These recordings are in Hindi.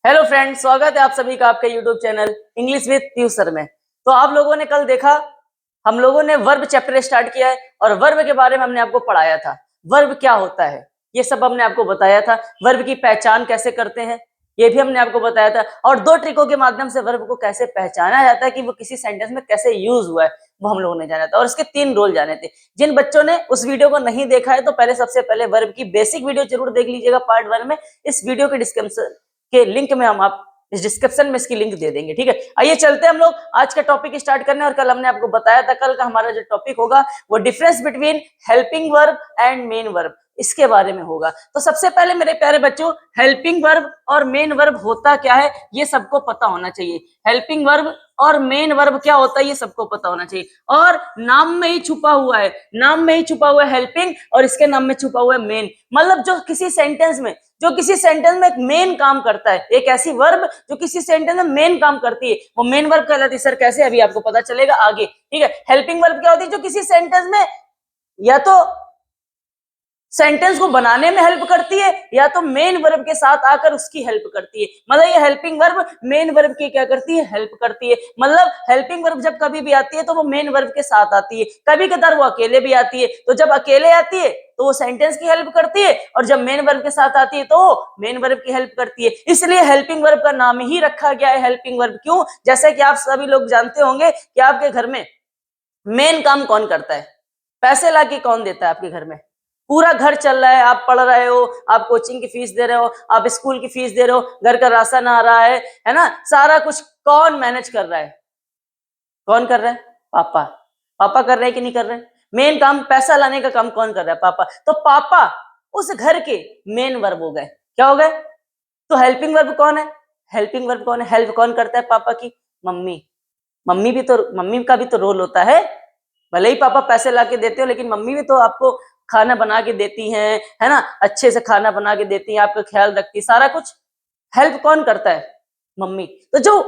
हेलो फ्रेंड्स, स्वागत है आप सभी का आपके YouTube channel English with Piyush sir में। तो आप लोगों ने कल देखा, हम लोगों ने वर्ब चैप्टर स्टार्ट किया है और वर्ब के बारे में हमने आपको पढ़ाया था। वर्ब क्या होता है ये सब हमने आपको बताया था। वर्ब की पहचान कैसे करते हैं ये भी हमने आपको बताया था, और दो ट्रिकों के माध्यम से वर्ब को कैसे पहचाना जाता है कि वो किसी सेंटेंस में कैसे यूज हुआ है वो हम लोगों ने जाना था, और इसके 3 रोल जाने थे। जिन बच्चों ने उस वीडियो को नहीं देखा है तो पहले सबसे पहले वर्ब की बेसिक वीडियो जरूर देख लीजिएगा पार्ट 1 में। इस वीडियो के डिस्क्रिप्शन के लिंक में हम आप इस डिस्क्रिप्शन में इसकी लिंक दे देंगे, ठीक है। आइए चलते हैं हम लोग आज का टॉपिक स्टार्ट करने। और कल हमने आपको बताया था, कल का हमारा जो टॉपिक होगा वो difference between helping verb and main verb, इसके बारे में होगा। तो सबसे पहले मेरे प्यारे बच्चों, हेल्पिंग वर्ब और मेन वर्ब होता क्या है ये सबको पता होना चाहिए। हेल्पिंग वर्ब और मेन वर्ब क्या होता है ये सबको पता होना चाहिए, और नाम में ही छुपा हुआ है, नाम में ही छुपा हुआ है हेल्पिंग और इसके नाम में छुपा हुआ है मेन। मतलब जो किसी सेंटेंस में एक मेन काम करता है, एक ऐसी वर्ब जो किसी सेंटेंस में मेन काम करती है, वो मेन वर्ब कहलाती है। सर कैसे, अभी आपको पता चलेगा आगे, ठीक है। हेल्पिंग वर्ब क्या होती है, जो किसी सेंटेंस में या तो सेंटेंस को बनाने में हेल्प करती है या तो मेन वर्ब के साथ आकर उसकी हेल्प करती है। मतलब ये हेल्पिंग वर्ब मेन वर्ब की क्या करती है, हेल्प करती है। मतलब हेल्पिंग वर्ब जब कभी भी आती है तो वो मेन वर्ब के साथ आती है, कभी कदार वो अकेले भी आती है। तो जब अकेले आती है तो वो सेंटेंस की हेल्प करती है, और जब मेन वर्ब के साथ आती है तो मेन वर्ब की हेल्प करती है। इसलिए हेल्पिंग वर्ब का नाम ही रखा गया है हेल्पिंग वर्ब। क्यों? जैसे कि आप सभी लोग जानते होंगे कि आपके घर में मेन काम कौन करता है, पैसे लाके कौन देता है आपके घर में। पूरा घर चल रहा है, आप पढ़ रहे हो, आप कोचिंग की फीस दे रहे हो, आप स्कूल की फीस दे रहे हो, घर का राशन आ रहा है ना, सारा कुछ कौन मैनेज कर रहा है? कौन कर रहा है? पापा। पापा कर रहे हैं कि नहीं कर रहे हैं? मेन काम पैसा लाने का काम कौन कर रहा है? पापा। तो पापा उस घर के मेन वर्ब हो गए। क्या हो गए? तो हेल्पिंग वर्ब कौन है? हेल्पिंग वर्ब कौन है? हेल्प कौन करता है पापा की? मम्मी। मम्मी का भी तो रोल होता है। भले ही पापा पैसे ला के देते हो, लेकिन मम्मी भी तो आपको खाना बना के देती हैं, है ना, अच्छे से खाना बना के देती हैं, आपका ख्याल रखती है, सारा कुछ हेल्प कौन करता है? मम्मी। तो जो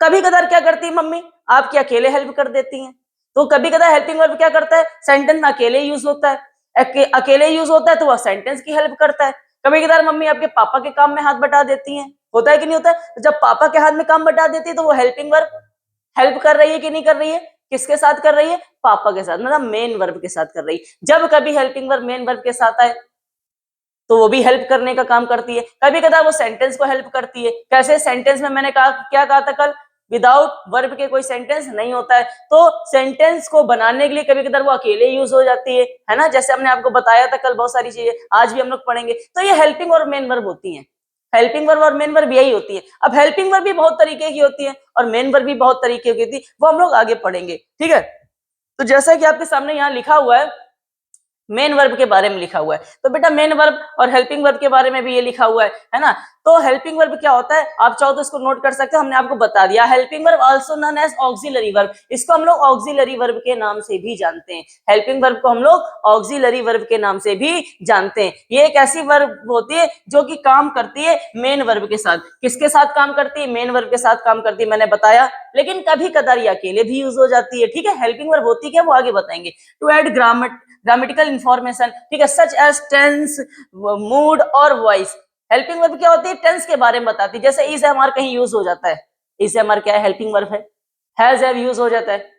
कभी कदार क्या करती है मम्मी, आपकी अकेले हेल्प कर देती हैं। तो कभी कदार हेल्पिंग वर्ब क्या करता है, सेंटेंस में अकेले यूज होता है, अकेले यूज होता है तो वह सेंटेंस की हेल्प करता है। कभी कदार मम्मी आपके पापा के काम में हाथ बटा देती हैं, होता है कि नहीं होता है? तो जब पापा के हाथ में काम बटा देती है तो वो हेल्पिंग वर्ब हेल्प कर रही है कि नहीं कर रही है? किसके साथ कर रही है? पापा के साथ, मतलब मेन वर्ब के साथ कर रही है। जब कभी हेल्पिंग वर्ब मेन वर्ब के साथ आए तो वो भी हेल्प करने का काम करती है। कभी कदा वो सेंटेंस को हेल्प करती है। कैसे? सेंटेंस में मैंने कहा, क्या कहा था कल, विदाउट वर्ब के कोई सेंटेंस नहीं होता है। तो सेंटेंस को बनाने के लिए कभी कदार वो अकेले यूज हो जाती है ना, जैसे हमने आपको बताया था कल बहुत सारी चीजें, आज भी हम लोग पढ़ेंगे। तो ये हेल्पिंग और मेन वर्ब होती है। हेल्पिंग वर्ब और मेन वर्ब यही होती है। अब हेल्पिंग वर्ब भी बहुत तरीके की होती है और मेन वर्ब भी बहुत तरीके की होती है, वो हम लोग आगे पढ़ेंगे, ठीक है। तो जैसा कि आपके सामने यहाँ लिखा हुआ है, मेन वर्ब के बारे में लिखा हुआ है, तो बेटा मेन वर्ब और हेल्पिंग वर्ब के बारे में भी ये लिखा हुआ है ना। तो हेल्पिंग वर्ब क्या होता है, आप चाहो तो इसको नोट कर सकते हो, हमने आपको बता दिया। Helping verb also known as auxiliary verb, इसको हम लोग ऑक्सिलरी वर्ब के नाम से भी जानते हैं। हेल्पिंग वर्ब को हम लोग ऑक्सिलरी वर्ब के नाम से भी जानते हैं। ये एक ऐसी वर्ब होती है जो कि काम करती है मेन वर्ब के साथ। किसके साथ काम करती है? मेन वर्ब के साथ काम करती है, मैंने बताया। लेकिन कभी कदार ये अकेले भी यूज हो जाती है, ठीक है। हेल्पिंग वर्ब होती क्या, वो आगे बताएंगे। टू एड ग्रामेटिकल इंफॉर्मेशन, ठीक है, सच एज टेंस, मूड और वॉइस। हेल्पिंग वर्ब क्या होती है? टेंस के बारे में बताती है। जैसे इज हमारा कहीं यूज हो जाता है, इज हमारा क्या है? हेल्पिंग वर्ब है। हैज हैव यूज हो जाता है।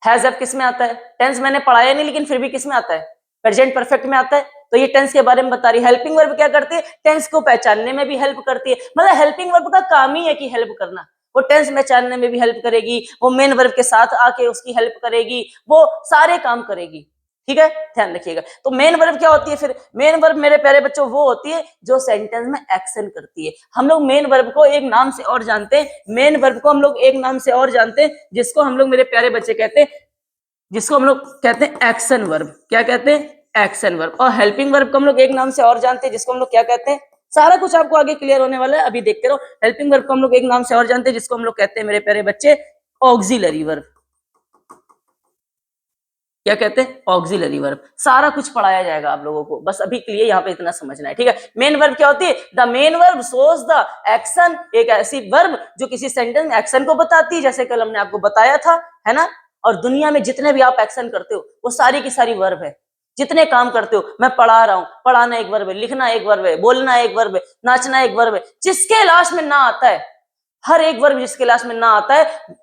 हैज हैव किस में आता है? टेंस मैंने पढ़ाया नहीं, लेकिन फिर भी किस में आता है? प्रेजेंट परफेक्ट में आता है। तो ये टेंस के बारे में बता रही है। हेल्पिंग वर्ब क्या करती है? टेंस को पहचानने में भी हेल्प करती है। मतलब हेल्पिंग वर्ब का काम ही है कि हेल्प करना। वो टेंस पहचानने में भी हेल्प करेगी, वो मेन वर्ब के साथ आके उसकी हेल्प करेगी, वो सारे काम करेगी, ठीक है, ध्यान रखिएगा। तो मेन वर्ब क्या होती है फिर? मेन वर्ब मेरे प्यारे बच्चों वो होती है जो सेंटेंस में एक्शन करती है। हम लोग मेन वर्ब को एक नाम से और जानते हैं, मेन वर्ब को हम लोग एक नाम से और जानते हैं, जिसको हम लोग मेरे प्यारे बच्चे कहते हैं, जिसको हम लोग कहते हैं एक्शन वर्ब। क्या कहते हैं? Action verb. और हेल्पिंग वर्ब को हम लोग एक नाम से और जानते हैं, जिसको हम लोग क्या कहते हैं? सारा कुछ आपको आगे क्लियर होने वाला है, अभी देखते रहो। हेल्पिंग वर्ब को हम लोग एक नाम से और जानते हैं, जिसको हम लोग कहते हैं मेरे प्यारे बच्चे ऑक्सिलरी वर्ब। क्या कहते हैं? Auxiliary verb. सारा कुछ पढ़ाया जाएगा आप लोगों को, बस अभी के लिए यहाँ पे इतना समझना है, ठीक है। मेन वर्ब क्या होती है? The main verb shows the action, एक ऐसी वर्ब जो किसी सेंटेंस में एक्शन को बताती है, जैसे कल हमने आपको बताया था, है ना। और दुनिया में जितने भी आप एक्शन करते हो वो सारी की सारी वर्ब है। जितने काम करते हो, मैं पढ़ा रहा हूं, पढ़ाना एक वर्ब है, लिखना एक वर्ब है, बोलना एक वर्ब है, नाचना एक वर्ब है, जिसके लास्ट में ना आता है, हर एक वर्ब जिसके लास्ट में ना आता है,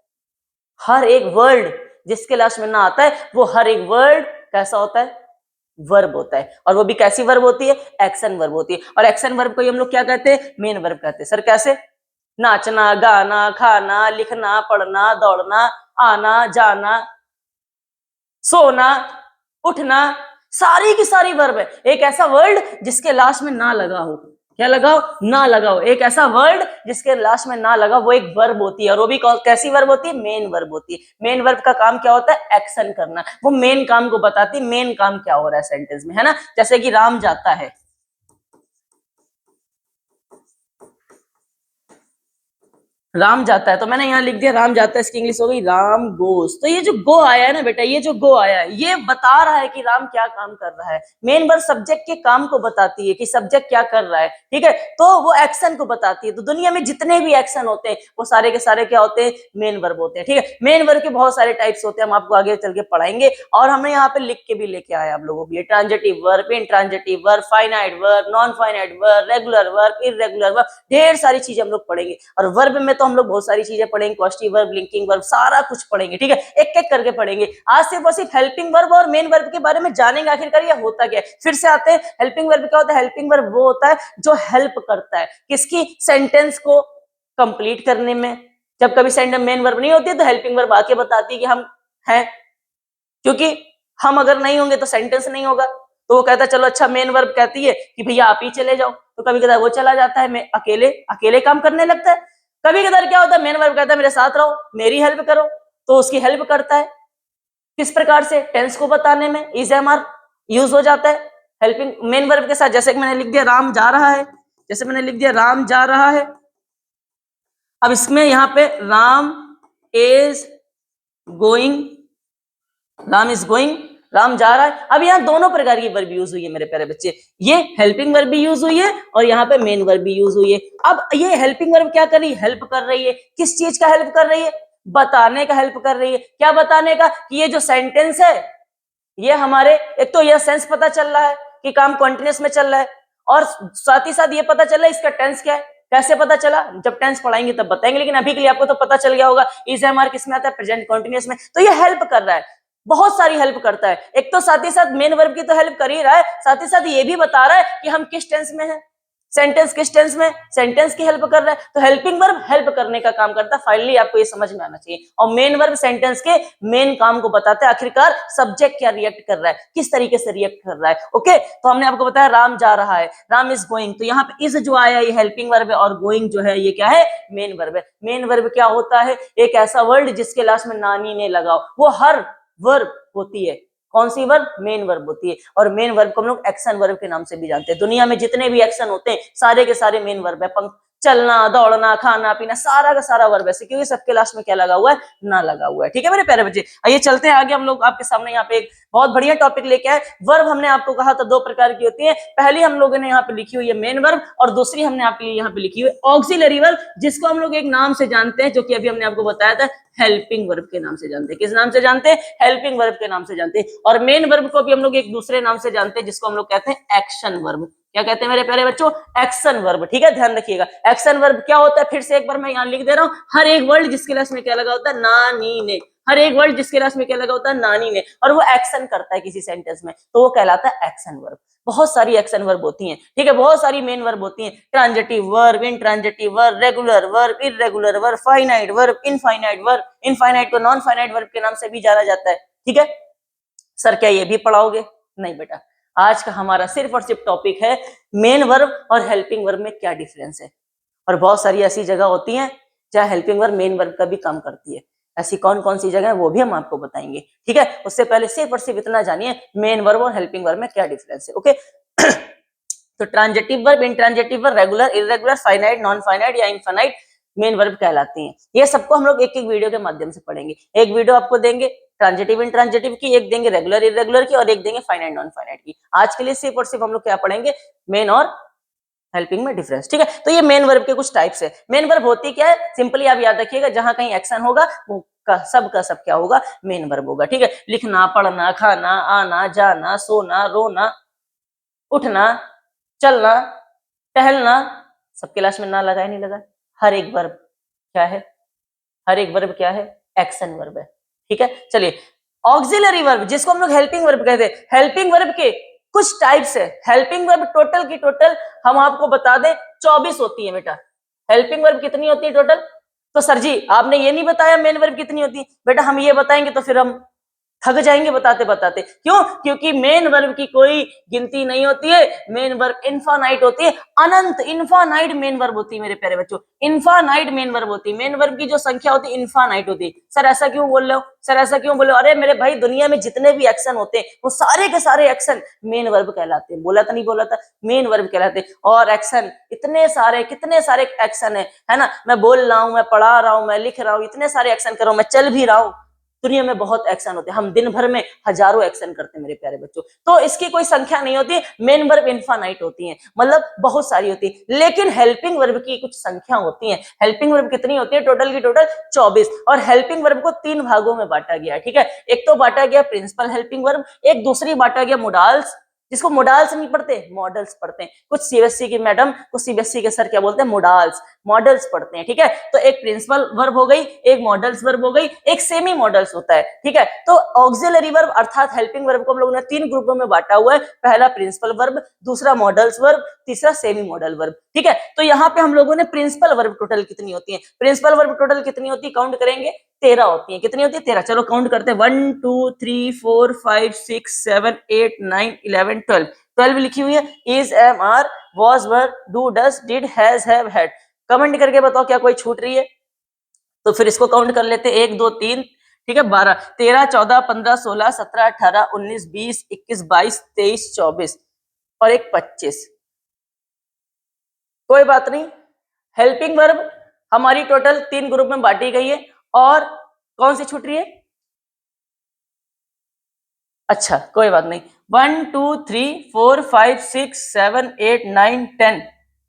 हर एक वर्ड जिसके लास्ट में ना आता है, वो हर एक वर्ड कैसा होता है, वर्ब होता है। और वो भी कैसी वर्ब होती है, एक्शन वर्ब होती है। और एक्शन वर्ब को हम लोग क्या कहते हैं, मेन वर्ब कहते हैं। सर कैसे, नाचना, गाना, खाना, लिखना, पढ़ना, दौड़ना, आना जाना, सोना, उठना, सारी की सारी वर्ब है। एक ऐसा वर्ड जिसके लास्ट में ना लगा हो, क्या लगाओ, ना लगाओ, एक ऐसा वर्ड जिसके लास्ट में ना लगा, वो एक वर्ब होती है। और वो भी कैसी वर्ब होती है, मेन वर्ब होती है। मेन वर्ब का काम क्या होता है, एक्शन करना। वो मेन काम को बताती है, मेन काम क्या हो रहा है सेंटेंस में, है ना। जैसे कि राम जाता है, राम जाता है, तो मैंने यहाँ लिख दिया राम जाता है, इसकी इंग्लिश हो गई राम गोस। तो ये जो गो आया है ना बेटा, ये जो गो आया है, ये बता रहा है कि राम क्या काम कर रहा है। मेन वर्ब सब्जेक्ट के काम को बताती है कि सब्जेक्ट क्या कर रहा है, ठीक है। तो वो एक्शन को बताती है। तो दुनिया में जितने भी एक्शन होते हैं वो सारे के सारे क्या होते हैं, मेन वर्ब होते हैं, ठीक है। मेन वर्ब के बहुत सारे टाइप्स होते हैं, हम आपको आगे चल के पढ़ाएंगे। और हमने यहाँ पे लिख के भी लेके आया आप लोगों के लिए, transitive verb, intransitive verb, finite verb, non finite verb, regular verb, irregular verb, ढेर सारी चीजें हम लोग पढ़ेंगे। और वर्ब में तो हम लोग बहुत सारी चीजें पढ़ेंगे, पॉजिटिव वर्ब, लिंकिंग वर्ब, सारा कुछ पढ़ेंगे, ठीक है। एक एक करके पढ़ेंगे। आज सिर्फ और सिर्फ हेल्पिंग वर्ब और मेन वर्ब के बारे में जानेंगे आखिरकार ये होता क्या है। फिर से आते हैं, हेल्पिंग वर्ब क्या होता है। हेल्पिंग वर्ब वो होता है जो हेल्प करता है किसकी, सेंटेंस को कंप्लीट करने में। जब कभी सेंटेंस मेन वर्ब नहीं होती है तो हेल्पिंग वर्ब आके बताती है कि हम हैं, क्योंकि हम अगर नहीं होंगे तो सेंटेंस नहीं होगा। तो वो कहता है चलो अच्छा, मेन वर्ब कहती है कि भैया आप ही चले जाओ, तो कभी कभार वो चला जाता है, मैं अकेले अकेले काम करने लगता है। कभी कभार क्या होता है, मेन वर्ब कहता है मेरे साथ रहो, मेरी हेल्प करो, तो उसकी हेल्प करता है। किस प्रकार से, टेंस को बताने में इज एम आर यूज हो जाता है हेल्पिंग मेन वर्ब के साथ। जैसे कि मैंने लिख दिया राम जा रहा है, जैसे मैंने लिख दिया राम जा रहा है। अब इसमें यहाँ पे Ram is going, Ram is going, Ram जा रहा है। अब यहाँ दोनों प्रकार की वर्ब यूज हुई है मेरे प्यारे बच्चे, ये हेल्पिंग वर्ब भी यूज हुई है और यहाँ पे मेन वर्ब भी यूज हुई है। अब ये हेल्पिंग वर्ब क्या कर रही है, हेल्प कर रही है। किस चीज का हेल्प कर रही है, बताने का हेल्प कर रही है। क्या बताने का, कि ये जो सेंटेंस है ये हमारे, एक तो यह सेंस पता चल रहा है कि काम कॉन्टिन्यूस में चल रहा है, और साथ ही साथ ये पता चल रहा है इसका टेंस क्या है। कैसे पता चला, जब टेंस पढ़ाएंगे तब बताएंगे, लेकिन अभी के लिए आपको तो पता चल गया होगा इज एम आर किस में आता है, प्रेजेंट कॉन्टिन्यूस में। तो ये हेल्प कर रहा है, बहुत सारी हेल्प करता है। एक तो साथ ही साथ मेन वर्ब की तो हेल्प कर ही रहा है, साथ ही साथ ये भी बता रहा है कि हम किस टेंस में हैं, सेंटेंस किस टेंस में, सेंटेंस की हेल्प कर रहा है। तो हेल्पिंग वर्ब हेल्प करने का काम करता है। फाइनली आपको ये समझ में आना चाहिए। और मेन वर्ब सेंटेंस के मेन काम को बताता है, आखिरकार सब्जेक्ट क्या रिएक्ट कर रहा है, किस तरीके से रिएक्ट कर रहा है। ओके, तो हमने आपको बताया राम जा रहा है, राम इज गोइंग, तो यहाँ पे इज जो आया ये हेल्पिंग वर्ब है, और गोइंग जो है ये क्या है, मेन वर्ब है। मेन वर्ब क्या होता है, एक ऐसा वर्ड जिसके लास्ट में नानी ने लगाओ, वो हर वर्ब होती है। कौन सी वर्ब, मेन वर्ब होती है। और मेन वर्ब को हम लोग एक्शन वर्ब के नाम से भी जानते हैं। दुनिया में जितने भी एक्शन होते हैं सारे के सारे मेन वर्ब है। चलना, दौड़ना, खाना पीना, सारा का सारा वर्ब है, क्योंकि सबके लास्ट में क्या लगा हुआ है, ना लगा हुआ है। ठीक है मेरे प्यारे बच्चे, आइए चलते हैं आगे। हम लोग आपके सामने यहाँ पे एक बहुत बढ़िया टॉपिक लेके आए। वर्ब हमने आपको कहा था दो प्रकार की होती है। पहली हम लोगों ने यहाँ पे लिखी हुई है मेन वर्ब, और दूसरी हमने आपके लिए यहाँ पे लिखी हुई है ऑक्सिलरी वर्ब, जिसको हम लोग एक नाम से जानते हैं, जो कि अभी हमने आपको बताया था, हेल्पिंग वर्ब के नाम से जानते हैं। किस नाम से जानते हैं, हेल्पिंग वर्ब के नाम से जानते हैं। और मेन वर्ब को भी हम लोग एक दूसरे नाम से जानते हैं, जिसको हम लोग कहते हैं एक्शन वर्ब। क्या कहते हैं मेरे प्यारे बच्चों, एक्शन वर्ब। ठीक है, ध्यान रखिएगा। एक्शन वर्ब क्या होता है, फिर से एक बार मैं यहाँ लिख दे रहा हूँ, हर एक वर्ड जिसके लास्ट में क्या लगा होता है, नानी ने, हर एक वर्ड जिसके लास्ट में क्या लगा होता है, नानी ने, और वो एक्शन करता है किसी सेंटेंस में, तो वो कहलाता है एक्शन वर्ब। बहुत सारी एक्शन वर्ब होती हैं, ठीक है, बहुत सारी मेन वर्ब होती हैं। Transitive verb, intransitive verb, regular verb, irregular verb, finite verb, infinite verb. Infinite को नॉन फाइनाइट वर्ब के नाम से भी जाना जाता है। ठीक है सर, क्या ये भी पढ़ाओगे? नहीं बेटा, आज का हमारा सिर्फ और सिर्फ टॉपिक है मेन वर्ब और हेल्पिंग वर्ब में क्या डिफरेंस है। और बहुत सारी ऐसी जगह होती हैं जहां हेल्पिंग वर्ब मेन वर्ब का भी काम करती है। ऐसी कौन कौन सी जगह है वो भी हम आपको बताएंगे। ठीक है, उससे पहले सिर्फ और सिर्फ इतना जानिए मेन वर्ब और हेल्पिंग वर्ब में क्या डिफरेंस है। ओके तो transitive verb, intransitive verb, regular, irregular, finite, non finite या इनफाइनाइट मेन वर्ब कहलाती हैं। ये सबको हम लोग एक एक वीडियो के माध्यम से पढ़ेंगे। एक वीडियो आपको देंगे ट्रांजिटिव इंट्रांजिटिव की, एक देंगे रेगुलर इररेगुलर की, और एक देंगे फाइनाइट नॉन फाइनाइट की। आज के लिए सिर्फ और सिर्फ हम लोग क्या पढ़ेंगे, मेन और हेल्पिंग में डिफरेंस, ठीक है। तो ये मेन वर्ब के कुछ टाइप्स है। मेन वर्ब होती क्या है, सिंपली आप याद रखिएगा, जहां कहीं एक्शन होगा वो का सब क्या होगा, मेन वर्ब होगा, ठीक है। लिखना, पढ़ना, खाना, आना, जाना, सोना, रोना, उठना, चलना, टहलना, सबके लास्ट में ना लगा है, नहीं लगा। हर एक वर्ब क्या है, हर एक वर्ब क्या है, एक्शन वर्ब है, ठीक है। चलिए ऑक्सिलरी वर्ब, जिसको हम लोग हेल्पिंग वर्ब कहते हैं, हेल्पिंग वर्ब के कुछ टाइप्स है। हेल्पिंग वर्ब टोटल की टोटल हम आपको बता दें 24 होती है बेटा। हेल्पिंग वर्ब कितनी होती है टोटल? तो सर जी आपने ये नहीं बताया मेन वर्ब कितनी होती है। बेटा हम ये बताएंगे तो फिर हम थक जाएंगे बताते बताते। क्यों? क्योंकि मेन वर्ब की कोई गिनती नहीं होती है, मेन वर्ब इनफानाइट होती है, अनंत, इनफानाइट मेन वर्ब होती है मेरे प्यारे बच्चों, इनफानाइट मेन वर्ब होती है। मेन वर्ब की जो संख्या होती है इनफानाइट होती है। सर ऐसा क्यों बोल रहे हो, सर ऐसा क्यों बोल रहे हो? अरे मेरे भाई दुनिया में जितने भी एक्शन होते हैं वो सारे के सारे एक्शन मेन वर्ब कहलाते हैं। बोला था नहीं बोला था, मेन वर्ब कहलाते हैं। और एक्शन इतने सारे, कितने सारे एक्शन है ना। मैं बोल रहा हूं, मैं पढ़ा रहा हूं, मैं लिख रहा हूं, इतने सारे एक्शन कर रहा हूं, मैं चल भी रहा हूं, दुनिया में बहुत एक्शन होते हैं। हम दिन भर में हजारों एक्शन करते हैं मेरे प्यारे बच्चों। तो इसकी कोई संख्या नहीं होती, मेन वर्ब इनफानाइट होती है, मतलब बहुत सारी होती है। लेकिन हेल्पिंग वर्ब की कुछ संख्या होती है। हेल्पिंग वर्ब कितनी होती है? टोटल की टोटल 24। और हेल्पिंग वर्ब को 3 भागों में बांटा गया है, ठीक है। एक तो बांटा गया प्रिंसिपल हेल्पिंग वर्ब, एक दूसरी बांटा गया मोडाल्स, जिसको मोडाल्स नहीं पढ़ते, मॉडल्स पढ़ते हैं। कुछ सीबीएसई की मैडम, कुछ सीबीएसई के सर क्या बोलते हैं, मोडाल्स, मॉडल्स पढ़ते हैं, ठीक है। तो एक प्रिंसिपल वर्ब हो गई, एक मॉडल्स वर्ब हो गई, एक सेमी मॉडल्स होता है, ठीक है। तो ऑक्सिलरी वर्ब अर्थात हेल्पिंग वर्ब को हम लोगों ने 3 ग्रुपों में बांटा हुआ है। पहला प्रिंसिपल वर्ब, दूसरा मॉडल्स वर्ब, तीसरा सेमी मॉडल वर्ब, ठीक है। तो यहाँ पे हम लोगों ने प्रिंसिपल वर्ब टोटल कितनी होती है, प्रिंसिपल वर्ब टोटल कितनी होती है, काउंट करेंगे, 13 होती है। कितनी होती है? 13। चलो काउंट करते हैं, 1 2 3 4 5 6 7 8 9 11 12। 12 लिखी हुई है, is, am, are, was, were, do, does, did, has, have, had. Comment करके बताओ क्या कोई छूट रही है? तो फिर इसको काउंट कर लेते हैं, 1 2 3, ठीक है, 12 13 14 15 16 17 18 19 20 21 22 23 24 और एक 25। कोई बात नहीं, हेल्पिंग वर्ब हमारी टोटल 3 ग्रुप में बांटी गई है। और कौन सी छूट रही है? अच्छा कोई बात नहीं, 1 2 3 4 5 6 7 8 9 10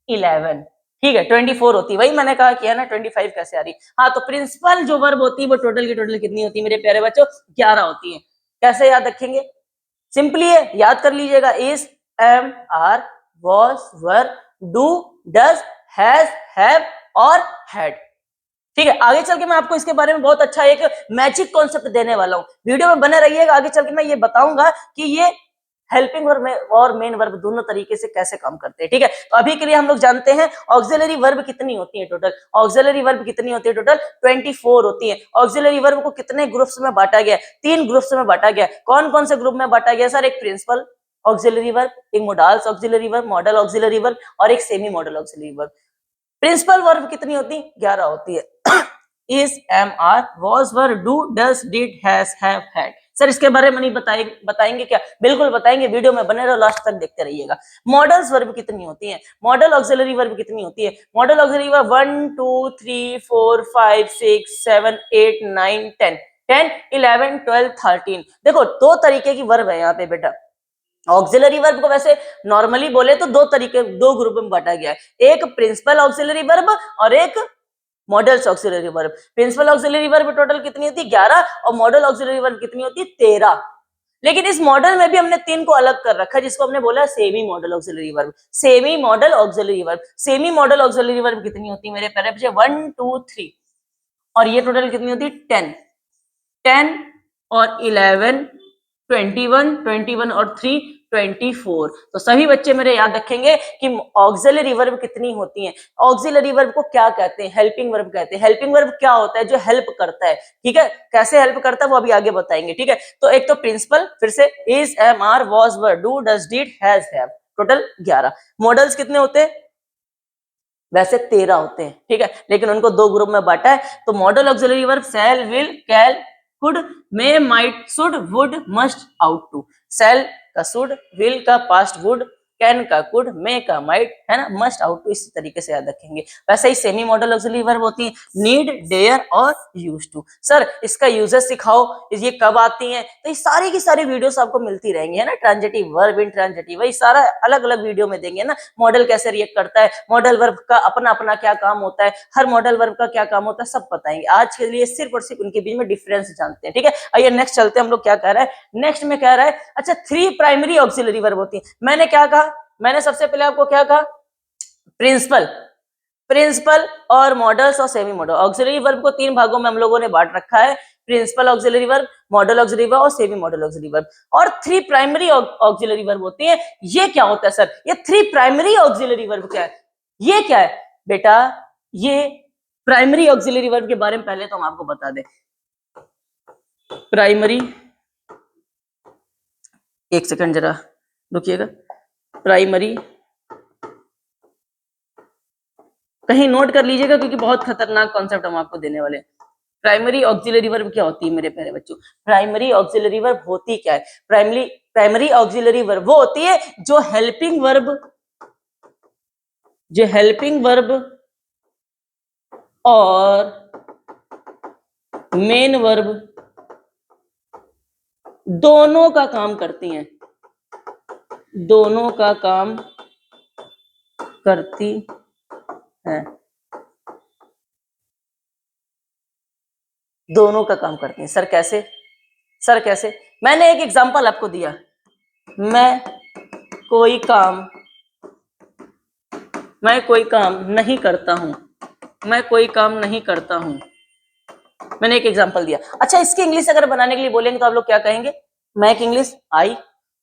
11, ठीक है, 24 होती है। वही मैंने कहा किया ना, 25 कैसे आ रही। हाँ तो प्रिंसिपल जो वर्ब होती है वो टोटल की टोटल कितनी होती है मेरे प्यारे बच्चों? 11 होती है। कैसे याद रखेंगे? सिंपली है, याद कर लीजिएगा, is, am, are, was, were, do, does, has, have और हैड, ठीक है। आगे चल के मैं आपको इसके बारे में बहुत अच्छा एक मैजिक कॉन्सेप्ट देने वाला हूं, वीडियो में बने रहिएगा। आगे चल के मैं ये बताऊंगा कि ये हेल्पिंग वर्ब और मेन वर्ब दोनों तरीके से कैसे काम करते हैं, ठीक है। तो अभी के लिए हम लोग जानते हैं ऑक्सिलरी वर्ब कितनी होती है टोटल। ऑक्सिलरी वर्ब कितनी होती है टोटल? 24 होती है। ऑक्सिलरी वर्ब को कितने ग्रुप्स में बांटा गया? 3 ग्रुप्स में बांटा गया। कौन कौन से ग्रुप में बांटा गया सर? एक प्रिंसिपल ऑक्सिलरी वर्ब, एक modals auxiliary verb, modal auxiliary verb और एक semi modal auxiliary verb. Principal verb कितनी होती? 11 होती है। is, am, are, was, were, do, does, did, has, have, had। Sir इसके बारे में नहीं बताएंगे क्या? बिल्कुल बताएंगे, वीडियो में बने रहो, लास्ट तक देखते रहिएगा। मॉडल्स वर्ब कितनी होती है? मॉडल ऑक्सिलरी वर्ब कितनी होती है? Model auxiliary verb 1 2 3 4 5 6 7 8 9 10 10 11 12 13। देखो 2 तरीके की वर्ब है यहाँ पे बेटा। ऑक्सिलरी वर्ब को वैसे नॉर्मली बोले तो 2 तरीके, 2 ग्रुप में बांटा गया है, एक प्रिंसिपल ऑक्सिलरी वर्ब और एक modals auxiliary verb. Principal auxiliary verb total कितनी होती है? 11 और मॉडल ऑक्सिलरी वर्ब कितनी होती है? 13। लेकिन इस मॉडल में भी हमने 3 को अलग कर रखा है, जिसको हमने बोला semi modal auxiliary verb. Semi modal auxiliary verb, semi modal auxiliary verb कितनी होती है मेरे प्यारे बच्चे? 1 2 3 और ये टोटल कितनी होती है? 10 10 और 11 21 21 और 3 24। तो सभी बच्चे मेरे याद रखेंगे कि ऑक्सिलरी वर्ब कितनी होती हैं। ऑक्सिलरी वर्ब को क्या कहते हैं? हेल्पिंग वर्ब कहते हैं। हेल्पिंग वर्ब क्या होता है? जो हेल्प करता है, ठीक है। कैसे हेल्प करता है वो अभी आगे बताएंगे, ठीक है। तो एक तो प्रिंसिपल, फिर से is, am, are, was, were, do, does, did, has, have, total 11। Modals कितने होते हैं? वैसे 13 होते हैं, ठीक है, लेकिन उनको 2 ग्रुप में बांटा है। तो modal auxiliary verb shall, will, can, could, may, might, should, would, must, ought to. Shall का शुड, विल का पास्ट वुड, कैन का कुड, मे का माइट, है ना, मस्ट, आउट टू, इस तरीके से याद रखेंगे। वैसे ही सेमी मॉडल ऑक्सिलरी वर्ब होती है नीड, डेयर और यूज टू। सर इसका यूजेस सिखाओ, ये कब आती है, तो ये सारी की सारी वीडियोस आपको मिलती रहेंगी, है ना। ट्रांजिटिव वर्ब, इंट्रांजिटिव, वही सारा अलग अलग वीडियो में देंगे ना। मॉडल कैसे रिएक्ट करता है, मॉडल वर्ब का अपना अपना क्या काम होता है, हर मॉडल वर्ब का क्या काम होता है, सब बताएंगे। आज के लिए सिर्फ और सिर्फ उनके बीच में डिफरेंस जानते हैं, ठीक है। आइए नेक्स्ट चलते हैं, हम लोग क्या कह रहे हैं नेक्स्ट में, कह रहा है अच्छा 3 प्राइमरी ऑक्सिलरी वर्ब होती है। मैंने क्या कहा, मैंने सबसे पहले आपको क्या कहा, प्रिंसिपल, प्रिंसिपल और मॉडल्स और सेमी मॉडल। ऑक्सिलरी वर्ब को 3 भागों में हम लोगों ने बांट रखा है, principal auxiliary verb, modal auxiliary verb और सेमी मॉडल ऑक्सिलरी वर्ब। और 3 प्राइमरी ऑक्सिलरी वर्ब होती है। ये क्या होता है सर, ये 3 प्राइमरी ऑक्सिलरी वर्ब क्या है, ये क्या है बेटा, ये प्राइमरी ऑक्सिलरी वर्ब के बारे में पहले तो हम आपको बता दें। प्राइमरी, एक सेकंड जरा रुकिएगा, प्राइमरी कहीं नोट कर लीजिएगा क्योंकि बहुत खतरनाक कॉन्सेप्ट हम आपको देने वाले हैं। प्राइमरी ऑक्सिलरी वर्ब क्या होती है मेरे प्यारे बच्चों, प्राइमरी ऑक्सिलरी वर्ब होती क्या है, प्राइमरी ऑक्सिलरी वर्ब वो होती है जो हेल्पिंग वर्ब, जो हेल्पिंग वर्ब और मेन वर्ब दोनों का काम करती हैं, दोनों का काम करती है, दोनों का काम करती हैं। सर कैसे, सर कैसे, मैंने एक एग्जांपल आपको दिया, मैं कोई काम नहीं करता हूं, मैं कोई काम नहीं करता हूं, मैंने एक एग्जांपल दिया। अच्छा इसकी इंग्लिश अगर बनाने के लिए बोलेंगे तो आप लोग क्या कहेंगे, मैं एक इंग्लिश आई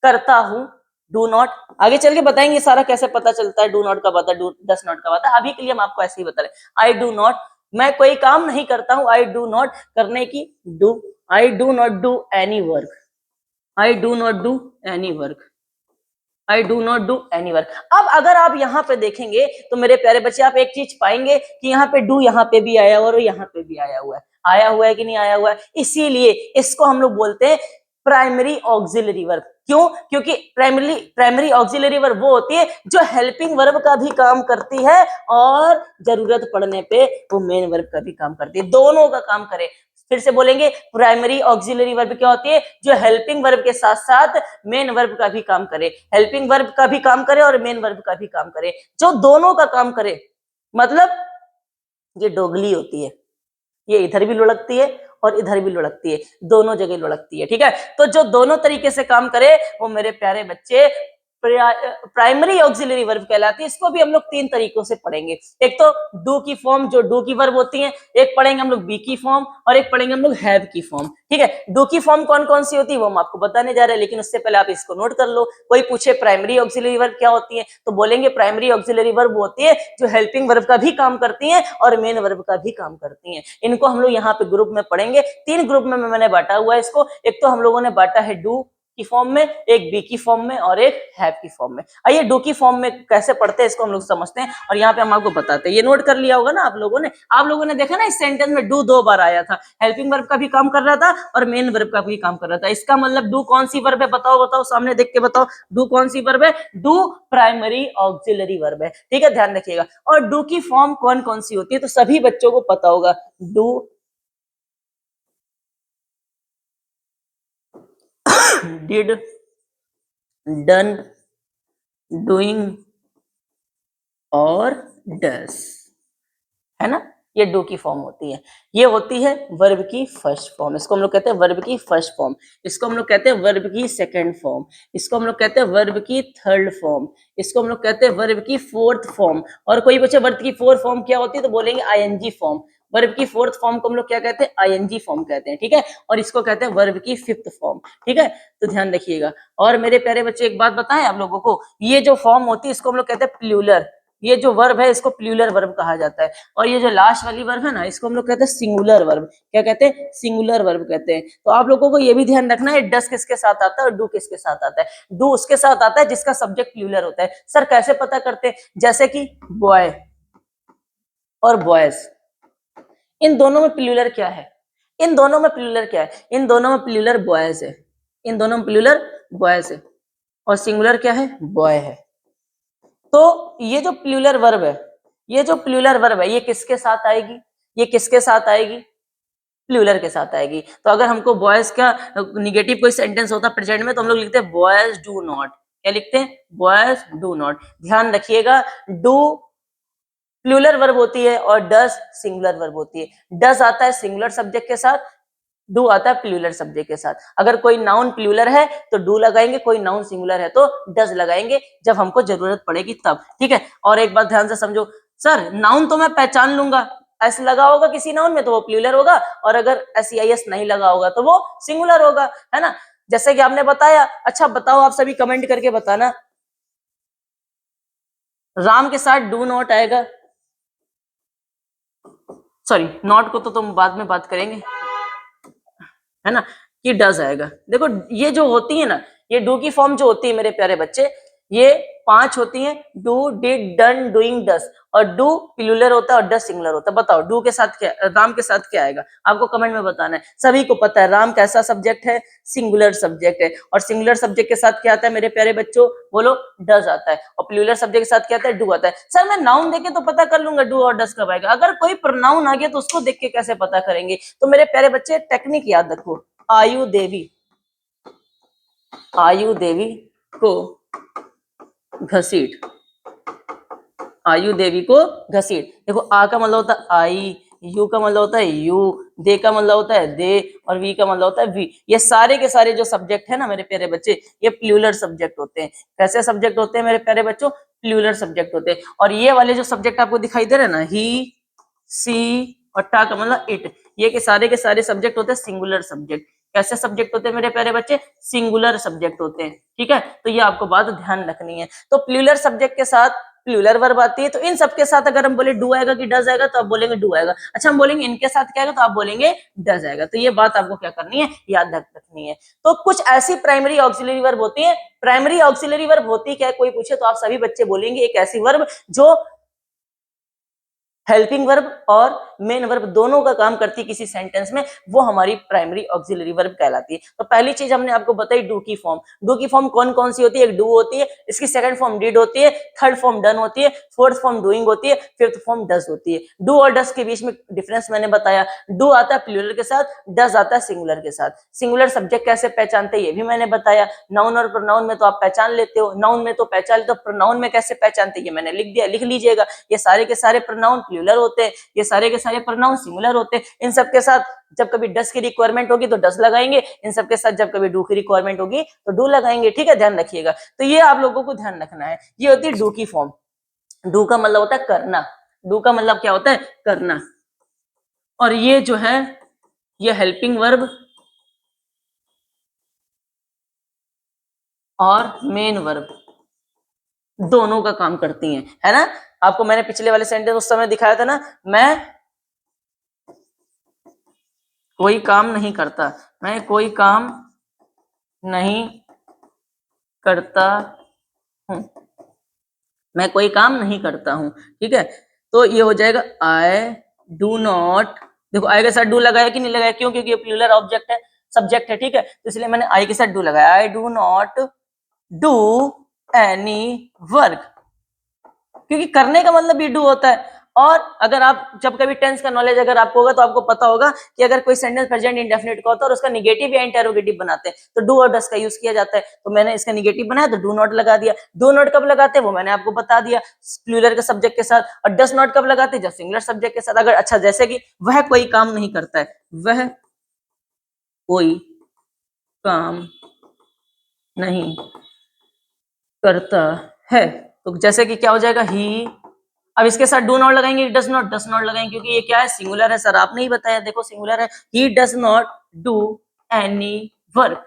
करता हूं, डू नॉट, आगे चल के बताएंगे सारा कैसे पता चलता है डू नॉट का आता है, डू डस नॉट का आता है। अभी के लिए हम आपको ऐसे ही बता रहे हैं, आई डू नॉट, मैं कोई काम नहीं करता हूं, आई डू नॉट, करने की do, I do not do any work, I do not do any work, I do not do any work. अब अगर आप यहाँ पे देखेंगे तो मेरे प्यारे बच्चे आप एक चीज पाएंगे कि यहाँ पे डू यहाँ पे भी आया हुआ और यहाँ पे भी आया हुआ है, आया हुआ है कि नहीं आया हुआ है, इसीलिए इसको हम लोग बोलते हैं प्राइमरी ऑक्सिलरी वर्ब। क्यों, क्योंकि प्राइमरी ऑक्सिलरी वर्ब वो होती है जो हेल्पिंग वर्ब का भी काम करती है और जरूरत पड़ने पे वो मेन वर्ब का भी काम करती है, दोनों का काम करे। फिर से बोलेंगे, प्राइमरी ऑक्सिलरी वर्ब क्या होती है, जो हेल्पिंग वर्ब के साथ साथ मेन वर्ब का भी काम करे, हेल्पिंग वर्ब का भी काम करे और मेन वर्ब का भी काम करे, जो दोनों का काम करे। मतलब ये डोगली होती है, ये इधर भी लुढ़कती है और इधर भी लुढ़कती है, दोनों जगह लुढ़कती है, ठीक है। तो जो दोनों तरीके से काम करे वो मेरे प्यारे बच्चे प्राइमरी ऑक्सिलरी वर्ब कहलाती है। इसको भी हम लोग 3 तरीकों से पढ़ेंगे, एक तो डू की फॉर्म जो डू की वर्ब होती है, एक पढ़ेंगे हम लोग बी की फॉर्म और एक पढ़ेंगे हम लोग हैव की फॉर्म, ठीक है। डू की फॉर्म कौन कौन सी होती है वो हम आपको बताने जा रहे हैं, लेकिन उससे पहले आप इसको नोट कर लो। कोई पूछे प्राइमरी ऑक्सिलरी वर्ब क्या होती है तो बोलेंगे प्राइमरी ऑक्सिलरी वर्ब होती है जो हेल्पिंग वर्ब का भी काम करती है और मेन वर्ब का भी काम करती है। इनको हम लोग यहाँ पे ग्रुप में पढ़ेंगे, 3 ग्रुप में मैंने बांटा हुआ है इसको। एक तो हम लोगों ने बांटा है डू की फॉर्म में, एक बी की फॉर्म में और एक हैव की फॉर्म में। आइए डू की फॉर्म में कैसे पढ़ते हैं इसको हम लोग समझते हैं और यहाँ पे हम आपको बताते हैं। ये नोट कर लिया होगा ना आप लोगों ने देखा ना इस सेंटेंस में डू 2 बार आया था, हेल्पिंग वर्ब का भी काम कर रहा था और मेन वर्ब का भी काम कर रहा था। इसका मतलब डू कौन सी वर्ब है, बताओ सामने देख के बताओ, डू कौन सी वर्ब है, डू प्राइमरी ऑक्सिलरी वर्ब है, ठीक है, ध्यान रखिएगा। और डू की फॉर्म कौन कौन सी होती है तो सभी बच्चों को पता होगा, डू, डिड, डन, डूइंग और डस, है ना, ये डू की फॉर्म होती है। ये होती है वर्ब की फर्स्ट फॉर्म, इसको हम लोग कहते हैं वर्ब की फर्स्ट फॉर्म, इसको हम लोग कहते हैं वर्ब की सेकंड फॉर्म, इसको हम लोग कहते हैं वर्ब की थर्ड फॉर्म, इसको हम लोग कहते हैं वर्ब की फोर्थ फॉर्म। और कोई बच्चे वर्ब की फोर्थ फॉर्म क्या होती है तो बोलेंगे आईएनजी फॉर्म। वर्ब की फोर्थ फॉर्म को हम लोग क्या कहते हैं, आईएनजी फॉर्म कहते हैं, ठीक है। और इसको कहते हैं वर्ब की फिफ्थ फॉर्म, ठीक है, तो ध्यान रखिएगा। और मेरे प्यारे बच्चे एक बात बताएं आप लोगों को, ये जो फॉर्म होती है इसको हम लोग कहते हैं प्लूरल, ये जो वर्ब है इसको प्लूरल वर्ब कहा जाता है। और ये जो लास्ट वाली वर्ब है ना इसको हम लोग कहते हैं सिंगुलर वर्ब, क्या कहते हैं, सिंगुलर वर्ब कहते हैं। तो आप लोगों को ये भी ध्यान रखना है डस किसके साथ आता है और डू किसके साथ आता है। डू उसके साथ आता है जिसका सब्जेक्ट प्लूरल होता है। सर कैसे पता करते हैं, जैसे कि बॉय और बॉयज, इन दोनों में प्लूरल क्या है, इन दोनों में प्लूरल क्या है, इन दोनों में प्लूरल बॉयज है, इन दोनों में प्लूरल बॉयज है और सिंगुलर क्या है, बॉय है, तो ये जो प्लूरल वर्ब है, ये जो प्लूरल वर्ब है, ये किसके साथ आएगी? ये किसके साथ आएगी? प्लूरल के साथ आएगी। तो अगर हमको बॉयज का निगेटिव कोई सेंटेंस होता प्रेजेंट में, तो हम लोग लिखते हैं बॉयज डू नॉट। क्या लिखते हैं? Boys do not. ध्यान रखिएगा, डू प्लूरल वर्ब होती है और डज सिंगुलर वर्ब होती है। डज आता है सिंगुलर सब्जेक्ट के साथ, डू आता है प्लूरल सब्जेक्ट के साथ। अगर कोई नाउन प्लूरल है तो डू लगाएंगे, कोई नाउन सिंगुलर है तो डज लगाएंगे, जब हमको जरूरत पड़ेगी तब। ठीक है, और एक बात ध्यान से समझो, सर नाउन तो मैं पहचान लूंगा, एस लगा होगा किसी नाउन में तो वो प्लूरल होगा, और अगर SEIS नहीं लगा होगा तो वो सिंगुलर होगा, है ना? जैसे कि आपने बताया। अच्छा बताओ, आप सभी कमेंट करके बताना, राम के साथ डू नॉट आएगा, सॉरी नॉट को तो तुम बाद में बात करेंगे, है ना, कि डज आएगा। देखो ये जो होती है ना, ये डू की फॉर्म जो होती है मेरे प्यारे बच्चे, ये 5 होती हैं, डू, डिड, डन, डूइंग, डस। और डू प्लूरल होता है और डस सिंगुलर होता है। बताओ डू के साथ क्या, राम के साथ क्या आएगा? आपको कमेंट में बताना है। सभी को पता है राम कैसा सब्जेक्ट है? सिंगुलर सब्जेक्ट है। और सिंगुलर सब्जेक्ट के साथ क्या आता है मेरे प्यारे बच्चों? बोलो, डज आता है। और प्लूरल सब्जेक्ट के साथ क्या आता है? डू आता है। सर मैं नाउन देके तो पता कर लूंगा डू और डस कब आएगा, अगर कोई प्रोनाउन आ गया तो उसको देख के कैसे पता करेंगे? तो मेरे प्यारे बच्चे टेक्निक याद रखो। आयु देवी, आयु देवी को घसीट, आयु देवी को घसीट। देखो आ का मतलब होता है आई, यू का मतलब होता है यू, दे का मतलब होता है दे, और वी का मतलब होता है वी। ये सारे के सारे जो सब्जेक्ट है ना मेरे प्यारे बच्चे, ये प्लूरल सब्जेक्ट होते हैं। कैसे सब्जेक्ट होते हैं मेरे प्यारे बच्चों? प्लूरल सब्जेक्ट होते हैं। और ये वाले जो सब्जेक्ट आपको दिखाई दे रहे हैं ना, ही, सी और टा का मतलब इट, ये के सारे सब्जेक्ट होते हैं सिंगुलर सब्जेक्ट। कैसे सब्जेक्ट होते हैं मेरे प्यारे बच्चे? सिंगुलर सब्जेक्ट होते हैं। ठीक है, तो ये आपको बात ध्यान रखनी है। तो प्लूरल सब्जेक्ट के साथ प्लूरल वर्ब आती है, तो इन सबके साथ अगर हम बोले डू आएगा कि डज आएगा, तो आप बोलेंगे डू आएगा। अच्छा हम बोलेंगे इनके साथ क्या आएगा, तो आप बोलेंगे डज आएगा। तो ये बात आपको क्या करनी है? याद रखनी है। तो कुछ ऐसी प्राइमरी ऑक्सिलरी वर्ब होती है। प्राइमरी ऑक्सिलरी वर्ब होती क्या है, कोई पूछे तो आप सभी बच्चे बोलेंगे एक ऐसी वर्ब जो हेल्पिंग वर्ब और मेन वर्ब दोनों का काम करती है किसी सेंटेंस में, वो हमारी प्राइमरी ऑक्सिलरी वर्ब कहलाती है। तो पहली चीज हमने आपको बताई डू की फॉर्म। डू की फॉर्म कौन कौन सी होती है? एक डू होती है, इसकी सेकंड फॉर्म डिड होती है, थर्ड फॉर्म डन होती है, फोर्थ फॉर्म डूइंग होती है, फिफ्थ फॉर्म डज होती है। डू और डज के बीच में डिफरेंस मैंने बताया। डू आता है प्लूरल के साथ, डज आता है सिंगुलर के साथ। सिंगुलर सब्जेक्ट कैसे पहचानते हैं ये भी मैंने बताया। नाउन और प्रोनाउन में तो आप पहचान लेते हो, नाउन में तो पहचान लेते हो, प्रोनाउन में कैसे पहचानते हैं ये मैंने लिख दिया, लिख लीजिएगा। ये सारे के सारे प्रोनाउन प्लूरल होते हैं, ये सारे के सारे प्रोनाउन सिंगुलर होते हैं। इन सब के साथ जब कभी डस की रिक्वायरमेंट होगी तो डस लगाएंगे, इन सब के साथ जब कभी डू की रिक्वायरमेंट होगी तो डू लगाएंगे। ठीक है, ध्यान रखिएगा। तो ये आप लोगों को ध्यान रखना है। ये होती है डू की फॉर्म। डू का मतलब होता है करना, डू का मतलब क्या होता है? करना। और ये जो है ये हेल्पिंग वर्ब और मेन वर्ब दोनों का काम करती हैं, है ना? आपको मैंने पिछले वाले सेंटेंस उस समय दिखाया था ना, मैं कोई काम नहीं करता, मैं कोई काम नहीं करता हूं, मैं कोई काम नहीं करता हूं। ठीक है, तो ये हो जाएगा आई डू नॉट। देखो आई के साथ डू लगाया कि नहीं लगाया? क्यों? क्योंकि ये प्लूरल ऑब्जेक्ट है, सब्जेक्ट है। ठीक है, तो इसलिए मैंने आई के साथ डू लगाया। I do not do any work, क्योंकि करने का मतलब भी डू होता है। और अगर आप जब कभी टेंस का नॉलेज अगर आपको होगा तो आपको पता होगा कि अगर कोई सेंटेंस प्रेजेंट इंडेफिनिट का होता है और उसका निगेटिव या इंटेरोगेटिव बनाते हैं तो डू और डस का यूज किया जाता है। तो मैंने इसका निगेटिव बनाया तो डू नॉट लगा दिया। डू नॉट कब लगाते हैं वो मैंने आपको बता दिया, प्लूरल के सब्जेक्ट के साथ। और डस नॉट कब लगाते हैं? जब सिंगुलर सब्जेक्ट के साथ। अगर अच्छा जैसे कि वह कोई काम नहीं करता है, वह कोई काम नहीं करता है, तो जैसे कि क्या हो जाएगा? ही। अब इसके साथ डू नॉट लगाएंगे, डस नॉट, डस नॉट लगाएंगे, क्योंकि ये क्या है? सिंगुलर है। सर आपने ही बताया, देखो सिंगुलर है। He does not do any work,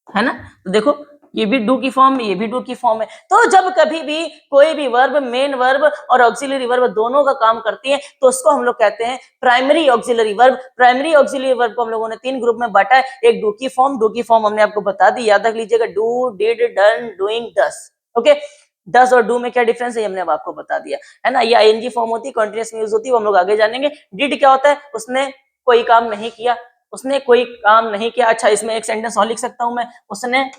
है ना? तो देखो ये भी डू की फॉर्म है, ये भी डू की फॉर्म है। तो जब कभी भी कोई भी वर्ब मेन वर्ब और ऑक्सिलरी वर्ब दोनों का काम करती है तो उसको हम लोग कहते हैं primary auxiliary verb. Primary auxiliary verb को हम लोगों ने 3 ग्रुप में बांटा है। एक डू की फॉर्म, डू की फॉर्म हमने आपको बता दी, याद रख लीजिएगा, do, did, done, doing, does. Okay, does और डू में क्या डिफरेंस है ये हमने अब आपको बता दिया, है ना? ये आईएनजी फॉर्म होती है, कंटीन्यूअस में यूज होती है, वो हम लोग आगे जानेंगे। डिड क्या होता है? उसने कोई काम नहीं किया, उसने कोई काम नहीं किया। अच्छा इसमें एक सेंटेंस और लिख सकता हूं मैं, उसने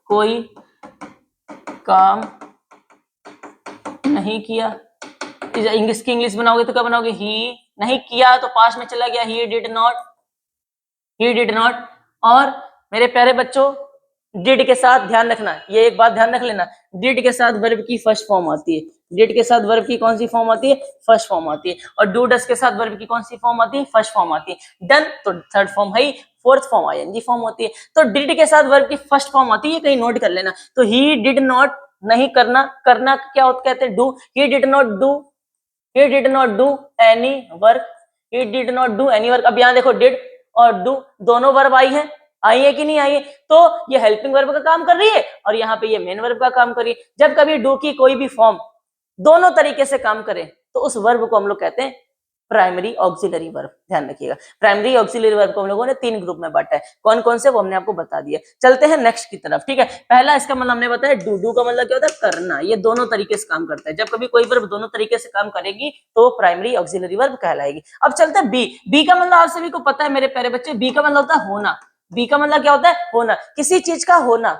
कोई काम नहीं किया, इंग्लिश की इंग्लिश बनाओगे तो क्या बनाओगे, ही नहीं किया तो पास्ट में चला गया, he did not, he did not. और मेरे प्यारे बच्चों डिड के साथ ध्यान रखना, ये एक बात ध्यान रख लेना, डिड के साथ वर्ब की फर्स्ट फॉर्म आती है, डिड के साथ वर्ब की कौन सी फॉर्म आती है, फर्स्ट फॉर्म आती है, और डू डस के साथ वर्ब की कौन सी फॉर्म आती है, फर्स्ट फॉर्म आती है। डन तो थर्ड फॉर्म है, फोर्थ फॉर्म आईएनजी फॉर्म होती है। तो डिड के साथ वर्ब की फर्स्ट फॉर्म आती है, कहीं नोट कर लेना। तो ही डिड नॉट नहीं करना, करना क्या होता कहते हैं do, he did not do, he did not do any work, he did not do any work। अब यहाँ देखो डिड और डू दोनों वर्ब आई है कि नहीं आई है, तो ये हेल्पिंग वर्ब का काम कर रही है और यहाँ पे ये मेन वर्ब का काम कर रही है। जब कभी डू की कोई भी फॉर्म दोनों तरीके से काम करे तो उस वर्ब को हम लोग कहते हैं प्राइमरी ऑक्सिलरी वर्ब। ध्यान रखिएगा, प्राइमरी ऑक्सिलरी वर्ब को हम लोगों ने 3 ग्रुप में बांटा है, कौन कौन से वो हमने आपको बता दिया। चलते हैं नेक्स्ट की तरफ, ठीक है। पहला इसका मतलब हमने बताया डू, डू का मतलब क्या होता है करना, ये दोनों तरीके से काम करता है। जब कभी कोई वर्ब दोनों तरीके से काम करेगी तो प्राइमरी ऑक्सिलरी वर्ब कहलाएगी। अब चलते हैं बी, बी का मतलब आप सभी को पता है मेरे प्यारे बच्चे, बी का मतलब होता है होना। बी का मतलब क्या होता है होना, किसी चीज का होना,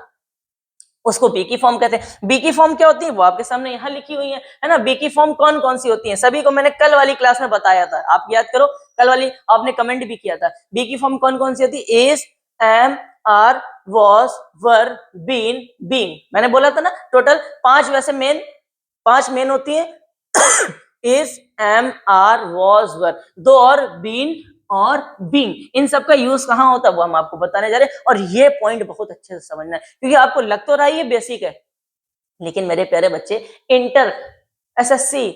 उसको बी की फॉर्म कहते हैं। बी की फॉर्म क्या होती है वो आपके सामने यहाँ लिखी हुई है ना। बी की फॉर्म कौन कौन सी होती है सभी को मैंने कल वाली क्लास में बताया था, आप याद करो, कल वाली आपने कमेंट भी किया था। बी की फॉर्म कौन कौन सी होती है, is, am, are, was, were, been, being. मैंने बोला था ना टोटल 5 वैसे मेन, 5 मेन होती है इज, एम, आर, वॉज, वर, 2 और बीन और बीइंग। इन सब का यूज कहाँ होता है वो हम आपको बताने जा रहे हैं। और ये पॉइंट बहुत अच्छे से समझना है क्योंकि आपको लग तो रहा है ये बेसिक है, लेकिन मेरे प्यारे बच्चे इंटर, एसएससी,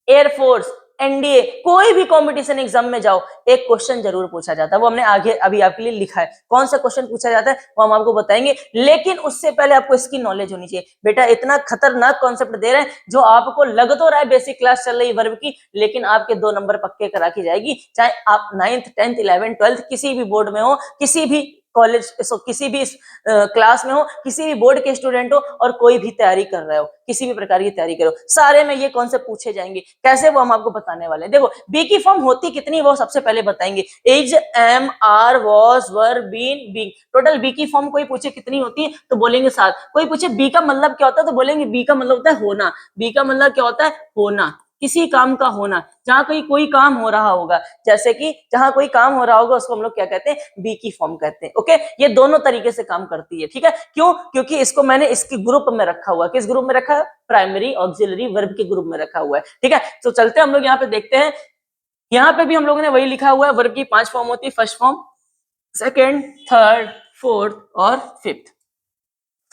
एयरफोर्स, एनडीए कोई भी कंपटीशन एग्जाम में जाओ एक क्वेश्चन जरूर पूछा जाता है, वो हमने आगे अभी आपके लिए लिखा है। कौन सा क्वेश्चन पूछा जाता है वो हम आपको बताएंगे, लेकिन उससे पहले आपको इसकी नॉलेज होनी चाहिए। बेटा इतना खतरनाक कॉन्सेप्ट दे रहे हैं जो आपको लग तो रहा है बेसिक क्लास चल रही वर्ब की, लेकिन आपके 2 नंबर पक्के करा की जाएगी, चाहे आप 9th 10th 11th 12th किसी भी बोर्ड में हो, किसी भी कॉलेज, किसी भी क्लास में हो, किसी भी बोर्ड के स्टूडेंट हो और कोई भी तैयारी कर रहे हो, किसी भी प्रकार की तैयारी करो, सारे में ये कॉन्सेप्ट पूछे जाएंगे। कैसे वो हम आपको बताने वाले हैं। देखो बी की फॉर्म होती कितनी वो सबसे पहले बताएंगे, is, am, are, was, were, been, being. Total be की फॉर्म कोई पूछे कितनी होती है तो बोलेंगे 7। कोई पूछे बी का मतलब क्या होता है तो बोलेंगे बी का मतलब होता है होना। बी का मतलब क्या होता है होना, किसी काम का होना, जहां कहीं कोई काम हो रहा होगा, जैसे कि जहां कोई काम हो रहा होगा उसको हम लोग क्या कहते हैं बी की फॉर्म कहते हैं। ओके, ये दोनों तरीके से काम करती है, ठीक है। क्यों, क्योंकि इसको मैंने इसके ग्रुप में रखा हुआ है। किस ग्रुप में रखा है, प्राइमरी ऑक्सिलरी वर्ब के ग्रुप में रखा हुआ है, ठीक है। तो चलते हैं हम लोग यहाँ पे देखते हैं, यहाँ पे भी हम लोगों ने वही लिखा हुआ है, वर्ब की 5 फॉर्म होती है, first form, second, third, fourth और फिफ्थ।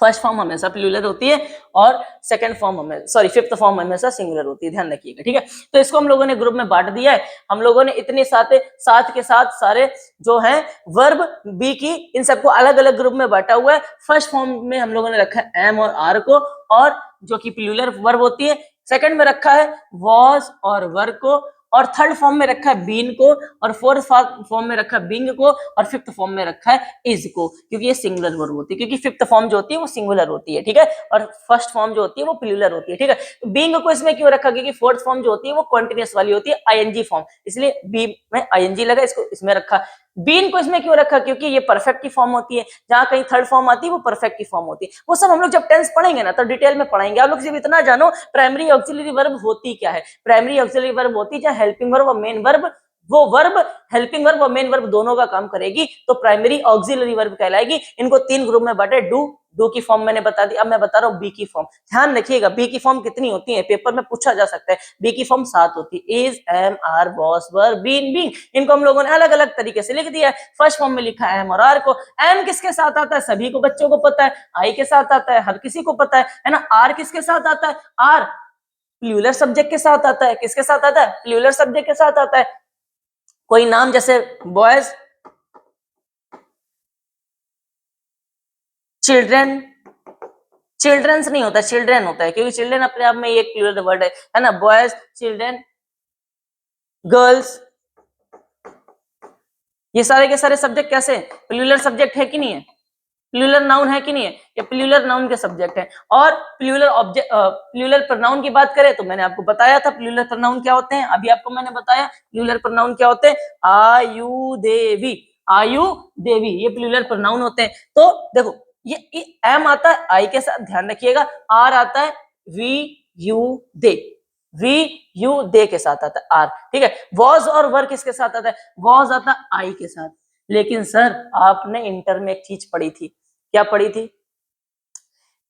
फर्स्ट फॉर्म हमेशा प्लूरल होती है और सेकंड फॉर्म हमेशा, सॉरी फिफ्थ फॉर्म हमेशा सिंगुलर होती है, ध्यान रखिएगा, ठीक है। तो इसको हम लोगों ने ग्रुप में बांट दिया है। हम लोगों ने इतने साथ के साथ सारे जो हैं वर्ब बी की, इन सबको अलग अलग ग्रुप में बांटा हुआ है। फर्स्ट फॉर्म में हम लोगों ने रखा है एम और आर को, और जो कि प्लूरल वर्ब होती है। सेकंड में रखा है वॉज और वर को, और थर्ड फॉर्म में रखा है बीन को, और फोर्थ फॉर्म में रखा है बिंग को, और फिफ्थ फॉर्म में रखा है इज को, क्योंकि ये सिंगुलर वर्ब होती है, क्योंकि फिफ्थ फॉर्म जो होती है वो सिंगुलर होती है, ठीक है, और फर्स्ट फॉर्म जो होती है वो प्लूरल होती है, ठीक है। बिंग को इसमें क्यों रखा, क्योंकि फोर्थ फॉर्म जो होती है वो कॉन्टिन्यूअस वाली होती है, आईएनजी फॉर्म, इसलिए बी में आईएनजी लगा, इसको इसमें रखा। बीन को इसमें क्यों रखा, क्योंकि ये परफेक्ट की फॉर्म होती है, जहां कहीं थर्ड फॉर्म आती है वो परफेक्ट की फॉर्म होती है। वो सब हम लोग जब टेंस पढ़ेंगे ना तो डिटेल में पढ़ाएंगे। आप लोग सिर्फ इतना जानो प्राइमरी ऑक्सिलरी वर्ब होती क्या है। प्राइमरी ऑक्सिलरी वर्ब होती है हेल्पिंग वर्ब और मेन वर्ब, वो वर्ब हेल्पिंग वर्ब और मेन वर्ब दोनों का काम करेगी तो प्राइमरी ऑक्सिलरी वर्ब कहलाएगी। इनको 3 ग्रुप में बांटे, डू की फॉर्म मैंने बता दी, अब मैं बता रहा हूँ बी की फॉर्म। ध्यान रखिएगा बी की फॉर्म कितनी होती है, पेपर में पूछा जा सकता है। बी की फॉर्म 7 होती है, is, am, are, was, were, been, being. इनको हम लोगों ने अलग अलग तरीके से लिख दिया है। फर्स्ट फॉर्म में लिखा है एम और आर को। एम किसके साथ आता है, सभी को बच्चों को पता है। आई के साथ आता है, हर किसी को पता है ना। आर किसके साथ आता है, आर प्लूरल सब्जेक्ट के साथ आता है। किसके साथ आता है, प्लूरल सब्जेक्ट के साथ आता है। कोई नाम जैसे बॉयज, चिल्ड्रन, चिल्ड्रंस नहीं होता, चिल्ड्रन होता है, क्योंकि चिल्ड्रन अपने आप में एक प्लूरल वर्ड है ना। बॉयज, चिल्ड्रन, गर्ल्स, ये सारे के सारे सब्जेक्ट कैसे प्लूरल सब्जेक्ट है कि नहीं है, प्लूरल नाउन है कि नहीं है, ये प्लूरल नाउन के सब्जेक्ट है। और प्लूरल ऑब्जेक्ट, प्लूरल प्रोनाउन की बात करें तो मैंने आपको बताया था प्लूरल प्रोनाउन क्या होते हैं, अभी आपको मैंने बताया प्लूरल प्रोनाउन क्या होते हैं। आयु देवी, आयु देवी, ये प्लूरल प्रोनाउन होते हैं। तो देखो ये एम आता है आई के साथ, ध्यान रखिएगा। आर आता है we you they, we you they के साथ आता है आर, ठीक है। वॉज और वर किसके साथ आता है? वॉज आता है आई के साथ। लेकिन सर आपने इंटर में एक चीज पढ़ी थी, क्या पढ़ी थी?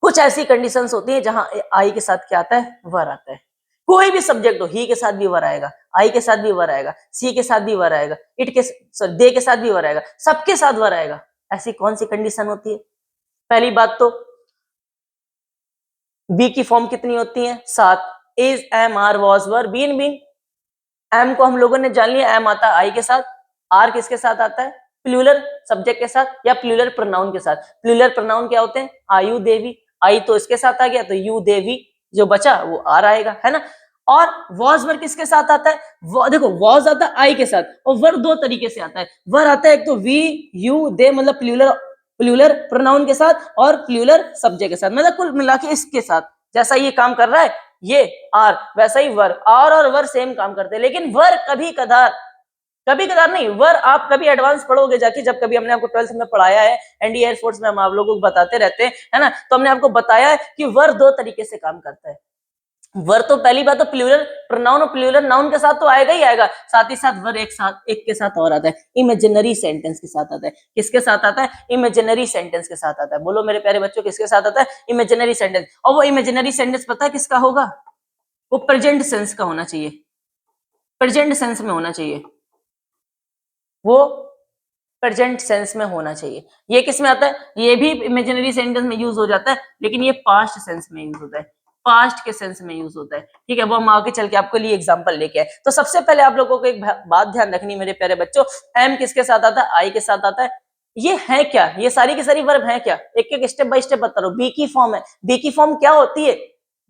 कुछ ऐसी कंडीशंस होती है जहां आई के साथ क्या आता है? वर आता है। कोई भी सब्जेक्ट हो, ही के साथ भी वर आएगा, आई के साथ भी वर आएगा, सी के साथ भी वर आएगा, इट के सॉरी दे के साथ भी वर आएगा, सबके साथ वर आएगा। ऐसी कौन सी कंडीशन होती है? पहली बात तो बी की फॉर्म कितनी होती है? 7। Is, am, are, was, were, been, been. Am को हम लोगों ने जान लिया, एम आता है आई के साथ। आर किसके साथ आता है? प्लूरल सब्जेक्ट के साथ या प्लूरल प्रोनाउन के साथ। प्लूरल प्रोनाउन क्या होते हैं? आयु देवी, आई तो इसके साथ आ गया, तो यू देवी जो बचा वो आर आएगा, है ना। और वॉज वर किसके साथ आता है? देखो वॉज आता है आई के साथ, और वर दो तरीके से आता है। वर आता है एक तो वी यू दे मतलब प्लूरल प्रोनाउन के साथ, और प्लूरल सब्जेक्ट के साथ, मतलब कुल मिला के इसके साथ। जैसा ये काम कर रहा है ये आर, वैसा ही वर, आर और वर सेम काम करते हैं। लेकिन वर कभी कदार नहीं, वर आप कभी एडवांस पढ़ोगे जाके, जब कभी हमने आपको 12th में पढ़ाया है, एनडी एयरफोर्स में हम आप लोगों को बताते रहते हैं, है ना। तो हमने आपको बताया है कि वर दो तरीके से काम करता है। वर तो पहली बात तो प्लूरल प्रोनाउन और प्लूरल नाउन के साथ तो आएगा ही आएगा, साथ ही साथ वर एक के साथ और आता है, इमेजिनरी सेंटेंस के साथ आता है। किसके साथ आता है? इमेजिनरी सेंटेंस के साथ आता है। बोलो मेरे प्यारे बच्चों, किसके साथ आता है? Imaginary sentence. और वो इमेजिनरी सेंटेंस पता है किसका होगा? वो प्रेजेंट सेंस का होना चाहिए, प्रेजेंट सेंस में होना चाहिए, वो प्रेजेंट सेंस में होना चाहिए। ये किस में आता है? ये भी इमेजिनरी सेंटेंस में यूज हो जाता है, लेकिन ये पास्ट सेंस में यूज होता है, पास्ट के सेंस में यूज होता है, ठीक है। वो हम आगे चल के आपके लिए एग्जांपल लेके आए। तो सबसे पहले आप लोगों को एक बात ध्यान रखनी मेरे प्यारे बच्चों, एम किसके साथ आता है? आई के साथ आता है। ये है क्या? ये सारी की सारी वर्ब है क्या? एक एक स्टेप बाय स्टेप बता रहा हूं। बी की फॉर्म है। बी की फॉर्म क्या होती है?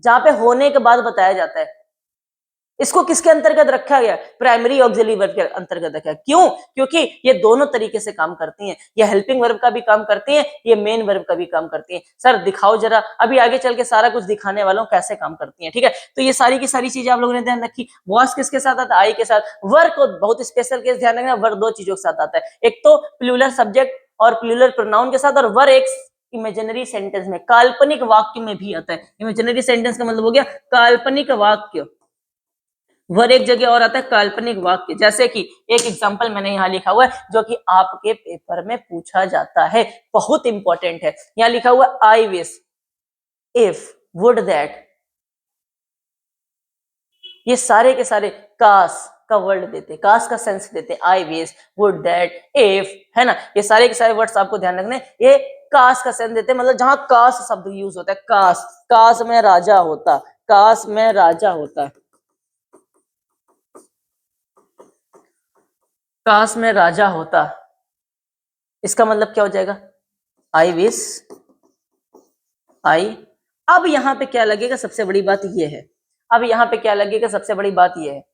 जहां पे होने के बाद बताया जाता है। इसको किसके अंतर्गत रखा गया? प्राइमरी ऑक्सिलरी वर्ब के अंतर्गत रखा है। क्यों? क्योंकि ये दोनों तरीके से काम करती हैं। ये हेल्पिंग वर्ब का भी काम करती हैं, ये मेन वर्ब का भी काम करती हैं। सर दिखाओ जरा, अभी आगे चल के सारा कुछ दिखाने वाला हूं कैसे काम करती हैं, ठीक है। तो ये सारी की सारी चीजें आप लोगों ने ध्यान रखी। वॉस किसके साथ आता है? आई के साथ। वर्ब को बहुत स्पेशल केस ध्यान रखना, वर्ब दो चीजों के साथ आता है, एक तो प्लूरल सब्जेक्ट और प्लूरल प्रोनाउन के साथ, और वर्ब एक इमेजिनरी सेंटेंस में, काल्पनिक वाक्य में भी आता है। इमेजिनरी सेंटेंस का मतलब हो गया काल्पनिक वाक्य। वर एक जगह और आता है काल्पनिक वाक्य, जैसे कि एक एग्जांपल मैंने यहाँ लिखा हुआ है जो कि आपके पेपर में पूछा जाता है, बहुत इंपॉर्टेंट है। यहाँ लिखा हुआ I wish, if, would that, ये सारे के सारे काश का वर्ड देते, काश का सेंस देते। I wish, would that, if, है ना। ये सारे के सारे वर्ड्स आपको ध्यान रखने, ये काश का सेंस देते, मतलब जहां काश शब्द यूज होता है। काश, काश में राजा होता, काश में राजा होता, काश में राजा होता, इसका मतलब क्या हो जाएगा? आई विश, आई। अब यहां पे क्या लगेगा? सबसे बड़ी बात ये है, अब यहां पे क्या लगेगा? सबसे बड़ी बात ये है,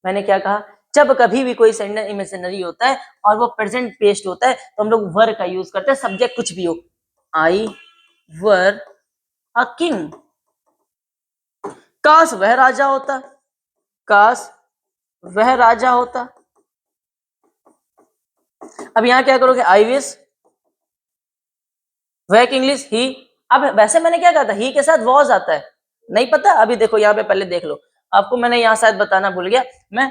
मैंने क्या कहा? जब कभी भी कोई सेंटेंस इमेजिनरी होता है और वो प्रेजेंट बेस्ड होता है तो हम लोग वर का यूज करते हैं, सब्जेक्ट कुछ भी हो। आई वर अ किंग, काश वह राजा होता, काश वह राजा होता। अब यहां क्या करोगे? आई विश, वह इंग्लिश ही। अब वैसे मैंने क्या कहा था? ही के साथ वॉज आता है, नहीं पता? अभी देखो यहाँ पे, पहले देख लो, आपको मैंने यहाँ शायद बताना भूल गया मैं।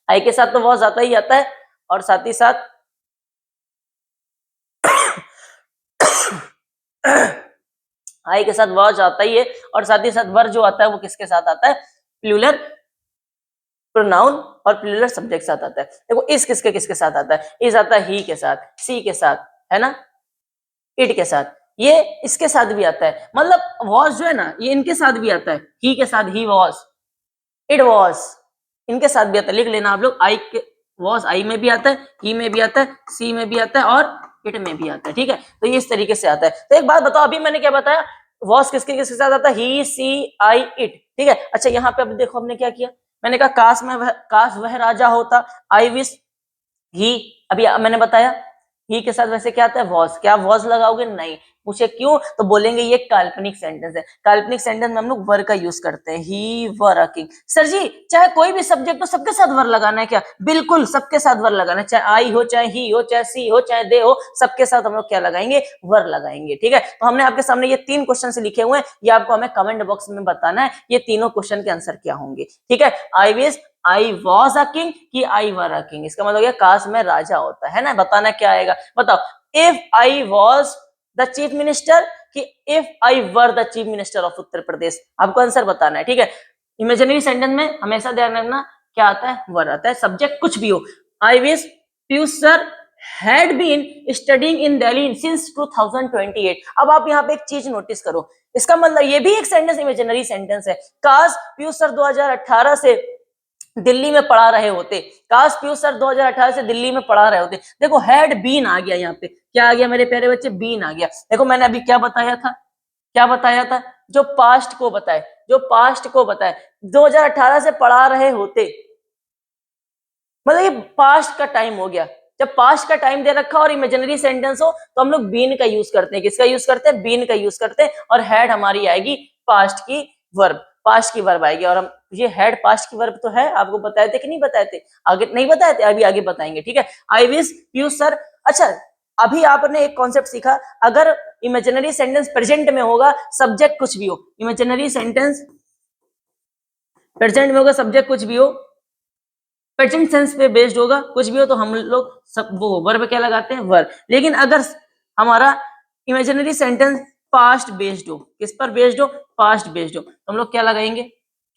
आई के साथ तो वॉज आता ही आता है, और साथ ही साथ आई के साथ वॉज आता ही है, और साथ ही साथ वर जो आता है वो किसके साथ आता है? प्लूरल प्रोनाउन और प्लूरल सब्जेक्ट साथ आता है। देखो इस किसके साथ आता है? इस आता है ही के साथ, सी के साथ, है ना, इट के साथ, ये इसके साथ भी आता है। मतलब वॉज जो है ना, ये इनके साथ भी आता है, ही के साथ ही वॉज, इट वॉज, इनके साथ भी आता है। लिख लेना आप लोग, आई के वॉज आई में भी आता है, ही में भी आता है, सी में भी आता है, और इट में भी आता है, ठीक है। तो ये इस तरीके से आता है। तो एक बात बताओ, अभी मैंने क्या बताया? वॉज किसके साथ आता है? ही, सी, आई, इट, ठीक है। अच्छा यहाँ पे अब देखो हमने क्या किया, मैंने कहा काश वह राजा होता, आई विश ही, अभी मैंने बताया ही के साथ वैसे क्या आता है, वॉज। क्या वॉज लगाओगे? नहीं। पूछे क्यों, तो बोलेंगे ये काल्पनिक सेंटेंस है। काल्पनिक सेंटेंस में हम लोग वर का यूज करते हैं, ही वर अ किंग। सर जी चाहे कोई भी सब्जेक्ट हो सबके साथ वर लगाना है क्या? बिल्कुल सबके साथ वर लगाना है, चाहे आई हो, चाहे ही हो, चाहे सी हो, चाहे दे हो, सबके साथ हम लोग क्या लगाएंगे, वर लगाएंगे। ठीक है, तो हमने आपके सामने ये 3 क्वेश्चन से लिखे हुए हैं, ये आपको हमें कमेंट बॉक्स में बताना है ये तीनों क्वेश्चन के आंसर क्या होंगे। ठीक है, I wish, I was a king कि आई वर अ किंग, इसका मतलब है काश मैं राजा होता, है ना। बताना क्या आएगा, बताओ। If I was the chief minister कि if I were the chief minister of Uttar Pradesh, आपको आंसर बताना है। ठीक है, इमेजिनरी सेंटेंस में हमेशा ध्यान रखना क्या आता है, वर आता है, सब्जेक्ट कुछ भी हो। I wish Piyush sir had been studying in Delhi since 2028। अब आप यहाँ पे एक चीज नोटिस करो, इसका मतलब ये भी एक सेंटेंस इमेजिनरी सेंटेंस है। काश पीयूष सर 2018 से दिल्ली में पढ़ा रहे होते, काश पीयूष सर 2018 से दिल्ली में पढ़ा रहे होते। देखो हैड बीन आ गया, यहाँ पे क्या आ गया मेरे प्यारे बच्चे, बीन आ गया। देखो मैंने अभी क्या बताया था, क्या बताया था, जो पास्ट को बताए, जो पास्ट को बताए 2018 से पढ़ा रहे होते, मतलब ये पास्ट का टाइम हो गया। जब पास्ट का टाइम दे रखा और इमेजिनरी सेंटेंस हो तो हम लोग बीन का यूज करते हैं। किसका यूज करते हैं, बीन का यूज करते हैं। और हैड हमारी आएगी पास्ट की वर्ब, पास्ट की वर्ब आएगी। और हम ये हैड पास्ट की वर्ब तो है, आपको बताए थे कि नहीं बताए थे, आगे नहीं बताए थे, अभी आगे बताएंगे। ठीक है, आई विश पीयूष सर। अच्छा अभी आपने एक कॉन्सेप्ट सीखा, अगर इमेजिनरी सेंटेंस प्रेजेंट में होगा, सब्जेक्ट कुछ भी हो, इमेजिनरी सेंटेंस प्रेजेंट में होगा, सब्जेक्ट कुछ भी हो, प्रेजेंट सेंस पे बेस्ड होगा, कुछ भी हो, तो हम लोग सब वो वर्ब क्या लगाते हैं, वर। लेकिन अगर हमारा इमेजिनरी सेंटेंस पास्ट बेस्ड हो, किस पर बेस्ड हो, पास्ट बेस्ड हो, तो हम लोग क्या लगाएंगे,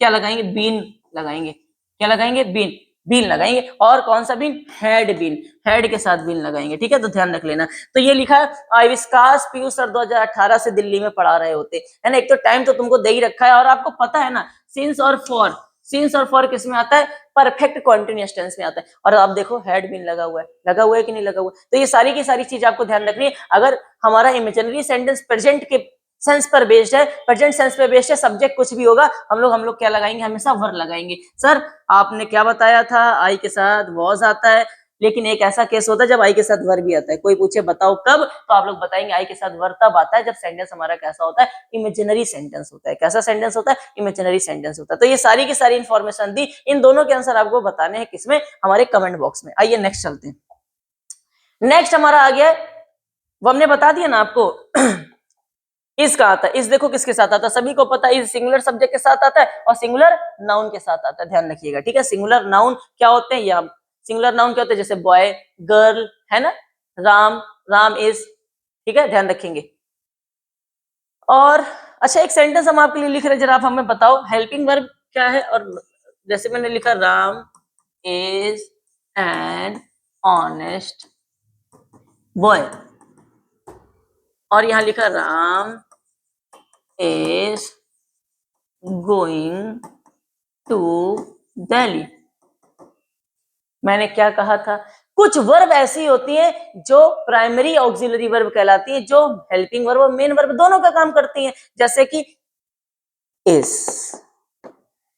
क्या लगाएंगे, बीन लगाएंगे। क्या लगाएंगे, बीन, बीन लगाएंगे। और कौन सा बीन, हैड बीन, हैड के साथ बीन लगाएंगे। ठीक है, तो ध्यान रख लेना। तो ये लिखा है आई विश काश पीयूष सर 2018 से दिल्ली में पढ़ा रहे होते, है ना। एक तो टाइम तो तुमको दे ही रखा है, और आपको पता है ना सिंस और फॉर, सिंस और फॉर किस में आता है, परफेक्ट कॉन्टिन्यूअस टेंस में आता है। और आप देखो हैड बीन लगा हुआ है, लगा हुआ है कि नहीं लगा हुआ है। तो ये सारी की सारी चीज आपको ध्यान रखनी है। अगर हमारा इमेजिनरी सेंटेंस प्रेजेंट के सेंस पर बेस्ड है, प्रेजेंट सेंस पे बेस्ड है, सब्जेक्ट कुछ भी होगा, हम लोग क्या लगाएंगे, हमेशा वर लगाएंगे। सर आपने क्या बताया था, आई के साथ वॉज आता है, लेकिन एक ऐसा केस होता है जब आई के साथ वर भी आता है। कोई पूछे बताओ कब, तो आप लोग बताएंगे आई के साथ वर तब आता है जब सेंटेंस हमारा कैसा होता है, इमेजिनरी सेंटेंस होता है। कैसा सेंटेंस होता है, इमेजिनरी सेंटेंस होता है। तो ये सारी की सारी इंफॉर्मेशन दी, इन दोनों के आंसर आपको बताने हैं किसमें, हमारे कमेंट बॉक्स में। आइए नेक्स्ट चलते हैं। नेक्स्ट हमारा आ गया, वो हमने बता दिया ना आपको इस का आता है, इस देखो किसके साथ आता है, सभी को पता है, इस सिंगुलर सब्जेक्ट के साथ आता है और सिंगुलर नाउन के साथ आता है। ध्यान रखिएगा, ठीक है। सिंगुलर नाउन क्या होते हैं, या सिंगुलर नाउन क्या होते हैं, जैसे बॉय, गर्ल, है ना, राम, राम इज, ठीक है, ध्यान रखेंगे। और अच्छा एक सेंटेंस हम आपके लिए लिख रहे हैं, जरा आप हमें बताओ हेल्पिंग वर्ब क्या है। और जैसे मैंने लिखा Ram is an honest boy, और यहां लिखा Ram is going to Delhi। मैंने क्या कहा था, कुछ वर्ब ऐसी होती हैं जो प्राइमरी ऑक्सिलरी वर्ब कहलाती हैं, जो हेल्पिंग वर्ब और मेन वर्ब दोनों का काम करती हैं। जैसे कि is,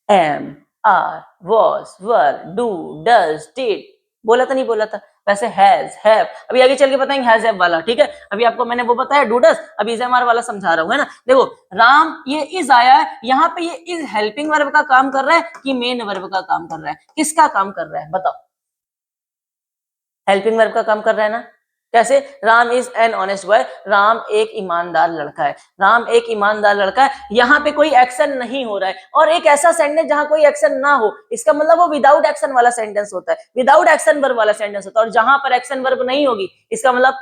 am, are, was, were, do, does, did, बोला था नहीं बोला था, वैसे हैज, हैव, अभी आगे चल के बताएंगे हैज, हैव वाला। ठीक है, अभी आपको मैंने वो बताया डू डस, अभी इज एम आर वाला समझा रहा हूं, है ना। देखो राम, ये इज आया है यहाँ पे, ये इज हेल्पिंग वर्ब का काम कर रहा है कि मेन वर्ब का काम कर रहा है, किसका काम कर रहा है बताओ, हेल्पिंग वर्ब का काम कर रहा है ना। कैसे, Ram is an honest boy, Ram एक ईमानदार लड़का है, राम एक ईमानदार लड़का है। यहाँ पे कोई एक्शन नहीं हो रहा है, और एक ऐसा सेंटेंस जहां कोई एक्शन ना हो, इसका मतलब वो विदाउट एक्शन वाला सेंटेंस होता है, विदाउट एक्शन वर्ब वाला सेंटेंस होता है। और जहां पर एक्शन वर्ब नहीं होगी, इसका मतलब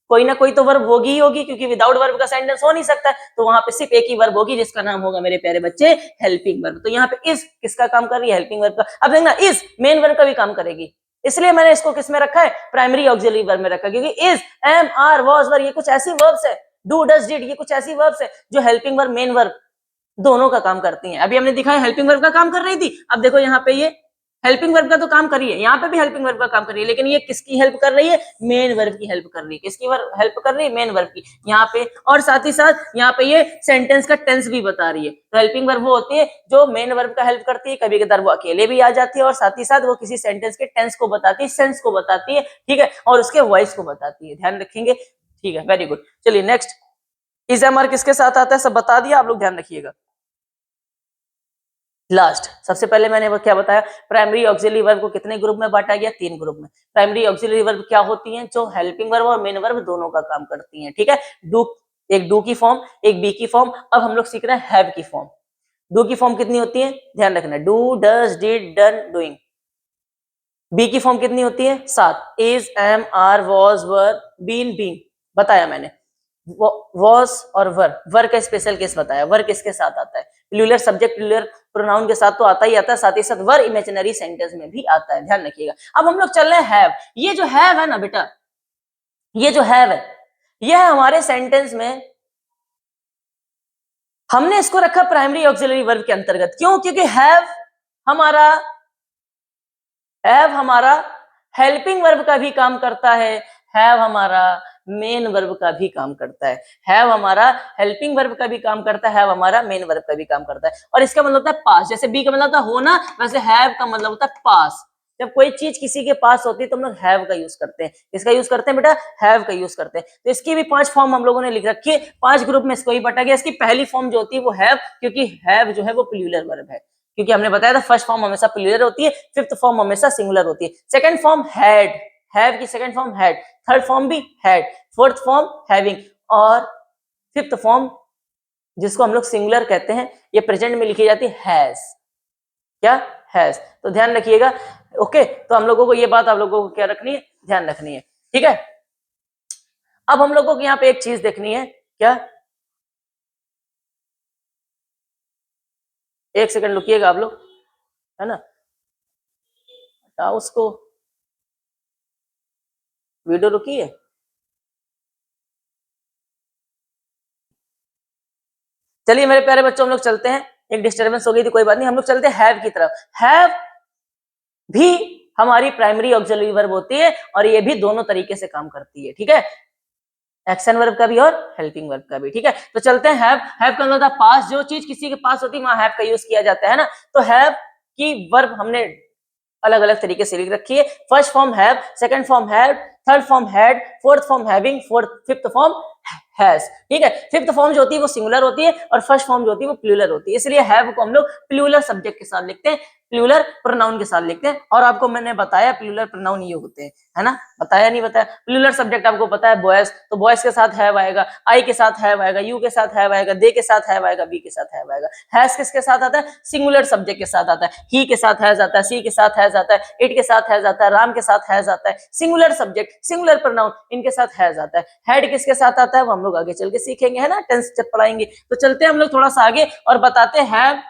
कोई ना कोई तो वर्ब होगी ही होगी, क्योंकि विदाउट वर्ब का सेंटेंस हो नहीं सकता है। तो वहां पे सिर्फ एक ही वर्ब होगी, जिसका नाम होगा मेरे प्यारे बच्चे हेल्पिंग वर्ब। तो यहाँ पे इज किसका काम कर रही है, हेल्पिंग वर्ब का। अब देखना इज मेन वर्ब का भी काम करेगी, इसलिए मैंने इसको किस में रखा है, प्राइमरी ऑक्सिलरी वर्ब में रखा, क्योंकि इज, एम, आर, वाज, वर, ये कुछ ऐसी वर्ब्स है, डू, डज, डिड, ये कुछ ऐसी वर्ब्स है जो हेल्पिंग वर्ब, मेन वर्ब दोनों का काम करती हैं। अभी हमने दिखाया हेल्पिंग वर्ब का काम कर रही थी, अब देखो यहाँ पे ये हेल्पिंग वर्ब का तो काम कर रही है, यहाँ पे भी हेल्पिंग वर्ब का काम कर रही है, लेकिन ये किसकी हेल्प कर रही है? मेन वर्ब की हेल्प कर रही है। किसकी हेल्प कर रही है? मेन वर्ब की यहाँ पे। और साथ ही साथ यहाँ पे ये सेंटेंस का टेंस भी बता रही है। तो हेल्पिंग वर्ब वो होती है जो मेन वर्ब का हेल्प करती है, कभी कभार वो अकेले भी आ जाती है, और साथ ही साथ वो किसी सेंटेंस के टेंस को बताती है, सेंस को बताती है, ठीक है, और उसके वॉइस को बताती है। ध्यान रखेंगे, ठीक है, वेरी गुड। चलिए नेक्स्ट, इज एम आर किसके साथ आता है, सब बता दिया, आप लोग ध्यान रखिएगा। लास्ट, सबसे पहले मैंने वो क्या बताया, प्राइमरी ऑक्सिलरी वर्ब को कितने ग्रुप में बांटा गया? 3 ग्रुप में। प्राइमरी ऑक्सिलरी वर्ब क्या होती हैं? जो हेल्पिंग वर्ब और मेन वर्ब दोनों का काम करती हैं, ठीक है। डू, एक डू की फॉर्म, एक बी की फॉर्म। अब हम लोग सीख रहे हैं हैव की फॉर्म। डू की फॉर्म कितनी होती है? ध्यान रखना, do, does, did, done, doing. Be की फॉर्म कितनी होती है? 7, is, am, are, was, were, been, been, बताया मैंने। वॉज और वर का स्पेशल केस बताया। वर किसके साथ आता है? प्लूरल सब्जेक्ट प्लूरल प्रोनाउन के साथ तो आता ही आता है, साथ ही साथ वर इमेजिनरी सेंटेंस में भी आता है, ध्यान रखिएगा। अब हम लोग चल रहे हैं हैव। ये जो हैव है ना बेटा, ये जो हैव है, यह हमारे सेंटेंस में हमने इसको रखा प्राइमरी ऑक्सिलरी वर्ब के अंतर्गत। क्यों? क्योंकि हैव हमारा हेल्पिंग वर्ब का भी काम करता है, हैव हमारा मेन वर्ब का भी काम करता है। हैव हमारा हेल्पिंग वर्ब का भी काम करता है, हैव हमारा मेन वर्ब का भी काम करता है। और इसका मतलब होता है पास। जैसे बी का मतलब होता है होना, वैसे हैव का मतलब होता है पास। जब कोई चीज किसी के पास होती है तो हम लोग हैव का यूज करते हैं। इसका यूज करते हैं बेटा, हैव का यूज करते हैं। तो इसकी भी 5 फॉर्म हम लोगों ने लिख रखी है, 5 ग्रुप में इसको ही बांटा गया। इसकी पहली फॉर्म जो होती है वो हैव, क्योंकि हैव जो है वो प्लूरल वर्ब है, क्योंकि हमने बताया था फर्स्ट फॉर्म हमेशा प्लूरल होती है, फिफ्थ फॉर्म हमेशा सिंगुलर होती है। सेकंड फॉर्म हैड, हैव की second form had, third form भी हैड, फोर्थ फॉर्म हैविंग, और फिफ्थ फॉर्म जिसको हम लोग सिंगुलर कहते हैं, ये प्रेजेंट में लिखी जाती है हैज। क्या? हैज। तो ध्यान रखिएगा। ओके, तो हम लोगों को ये बात आप लोगों को क्या रखनी है? ध्यान रखनी है, ठीक है। अब हम लोगों को यहाँ पे एक चीज देखनी है, क्या? एक सेकंड रुकिएगा आप लोग, है ना, हटाओ उसको, वीडियो रुकी है। चलिए मेरे प्यारे बच्चों, हम लोग चलते हैं। एक डिस्टर्बेंस हो गई थी, कोई बात नहीं, हम लोग चलते हैं हैव की तरफ। हैव भी हमारी प्राइमरी ऑक्सिलरी वर्ब होती है, और ये भी दोनों तरीके से काम करती है, ठीक है, एक्शन वर्ब का भी और हेल्पिंग वर्ब का भी, ठीक है। तो चलते हैं हैव। हैव का मतलब पास, जो चीज किसी के पास होती है वहां हैव का यूज किया जाता है ना। तो हैव की वर्ब हमने अलग अलग तरीके से लिख रखी है। First form have, second form had, third form had, fourth form having, fifth form has, ठीक है। फिफ्थ फॉर्म जो होती है वो सिंगुलर होती है, और फर्स्ट फॉर्म जो होती है वो प्लूरल होती है। इसलिए हैव को हम लोग प्लूरल सब्जेक्ट के साथ लिखते हैं, प्लूरल प्रोनाउन के साथ लिखते हैं। और आपको मैंने बताया प्लूरल प्रोनाउन ये होते हैं, है ना, बताया नहीं बताया? प्लूरल सब्जेक्ट आपको पता है बॉयज, तो बॉयज के साथ हैव आएगा, आई के साथ हैव आएगा, यू के साथ हैव आएगा, दे के साथ हैव आएगा, बी के साथ हैव आएगा। हैज किसके साथ आता है? सिंगुलर सब्जेक्ट के साथ आता है। ही के साथ हैज आता है, सी के साथ हैज आता है, इट के साथ हैज आता है, राम के साथ हैज आता है। सिंगुलर सब्जेक्ट, सिंगुलर प्रोनाउन, इनके साथ हैज आता है। हेड किसके साथ आता है वो हम लोग आगे चल के सीखेंगे, है ना, टेंस जब पढ़ाएंगे। तो चलते हैं हम लोग थोड़ा सा आगे और बताते हैं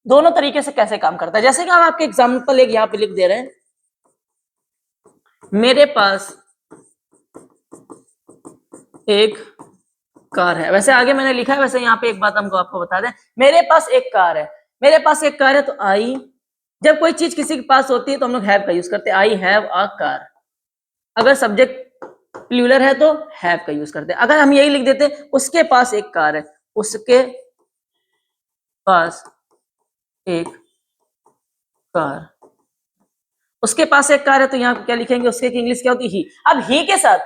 दोनों तरीके से कैसे काम करता है। जैसे कि हम आपके एग्जाम्पल एक यहाँ पे लिख दे रहे हैं, मेरे पास एक कार है। वैसे आगे मैंने लिखा है, वैसे यहाँ पे एक बात हमको आपको बता दें, मेरे पास एक कार है। मेरे पास एक कार है तो आई, जब कोई चीज किसी के पास होती है तो हम लोग हैव का यूज करते हैं, आई हैव अ कार। अगर सब्जेक्ट प्लूरल है तो हैव का यूज करते हैं। अगर हम यही लिख देते उसके पास एक कार है, उसके पास एक कार, उसके पास एक कार है, तो यहाँ क्या लिखेंगे? उसके की इंग्लिश क्या होती है? ही। अब ही के साथ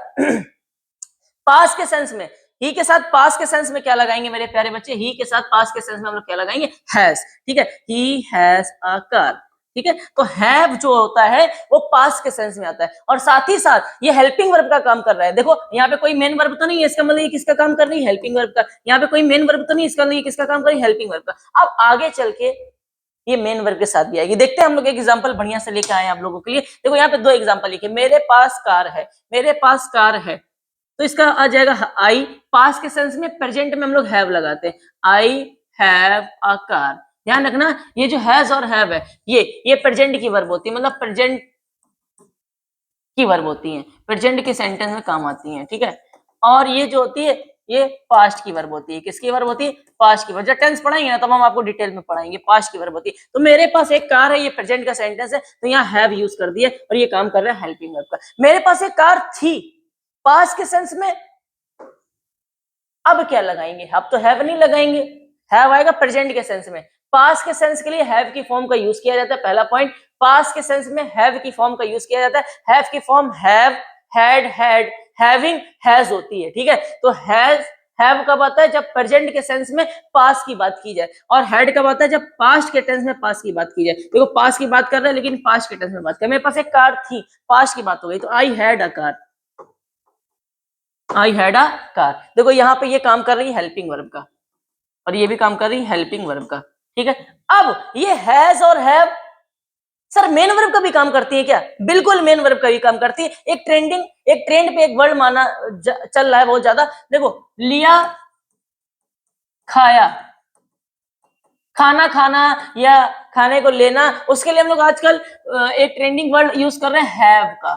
पास के सेंस में, ही के साथ पास के सेंस में क्या लगाएंगे मेरे प्यारे बच्चे? ही के साथ पास के सेंस में हम लोग क्या लगाएंगे? हैज, ठीक है, ही हैज अ कार, ठीक है। तो हैव जो होता है वो पास के सेंस में आता है, और साथ ही साथ ये हेल्पिंग वर्ब का काम कर रहा है। देखो यहाँ पे कोई मेन वर्ब तो नहीं है, इसका मतलब ये किसका काम कर रही है? हेल्पिंग वर्ब का। यहाँ पे कोई मेन वर्ब तो नहीं, इसका मतलब ये किसका काम कर रही है? हेल्पिंग वर्ब का। अब आगे चल के ये मेन वर्ब के साथ भी आएगी। देखते हैं हम लोग, एक एग्जांपल बढ़िया से लेके आए हैं आप लोगों के लिए। देखो यहाँ पे 2 एग्जांपल लिखे, मेरे पास कार है, मेरे पास कार है, तो इसका आ जाएगा आई। पास के सेंस में प्रेजेंट में हम लोग हैव लगाते हैं, आई हैव अ कार। ध्यान रखना, ये जो हैज और हैव है ये प्रेजेंट की वर्ब होती है, मतलब प्रेजेंट की वर्ब होती है, प्रेजेंट के सेंटेंस में काम आती है, ठीक है। और ये जो होती है ये पास्ट की वर्ब होती है। किसकी वर्ब होती है? पास्ट की वर्ब। जब टेंस पढ़ाएंगे ना तब हम आपको डिटेल में पढ़ाएंगे, पास्ट की वर्ब होती है। तो मेरे पास एक कार है, ये प्रेजेंट का सेंटेंस है, तो यहाँ हैव यूज कर दिया और ये काम कर रहा है हेल्पिंग वर्ब का। मेरे पास एक कार थी, पास्ट के सेंस में, अब क्या लगाएंगे? अब तो हैव नहीं लगाएंगे, हैव आएगा प्रेजेंट के सेंस में। पास्ट के सेंस के लिए हैव की फॉर्म का यूज किया जाता है। पहला पॉइंट, पास्ट के सेंस में हैव की फॉर्म का यूज किया जाता है। हैव की form have, had, having, has होती है। ठीक है, तो हैव कब आता है? जब प्रेजेंट के सेंस में पास्ट की बात की जाए, और हैड कब आता है? जब पास्ट के टेंस में पास्ट की बात की जाए। देखो पास्ट की बात कर रहे हैं लेकिन पास्ट के टेंस में बात कर, मेरे पास एक कार थी, पास्ट की बात हो गई, तो I had a car, I had a car. देखो यहाँ पे ये काम कर रही है हेल्पिंग वर्ब का, और ये भी काम कर रही है हेल्पिंग वर्ब का। ठीक है, अब ये हैज और हैव सर मेन वर्ब का भी काम करती है क्या? बिल्कुल मेन वर्ब का भी काम करती है। एक ट्रेंड पे एक वर्ड माना चल रहा है बहुत ज्यादा। देखो, लिया, खाया, खाना खाना या खाने को लेना, उसके लिए हम लोग आजकल एक ट्रेंडिंग वर्ड यूज कर रहे हैं हैव का।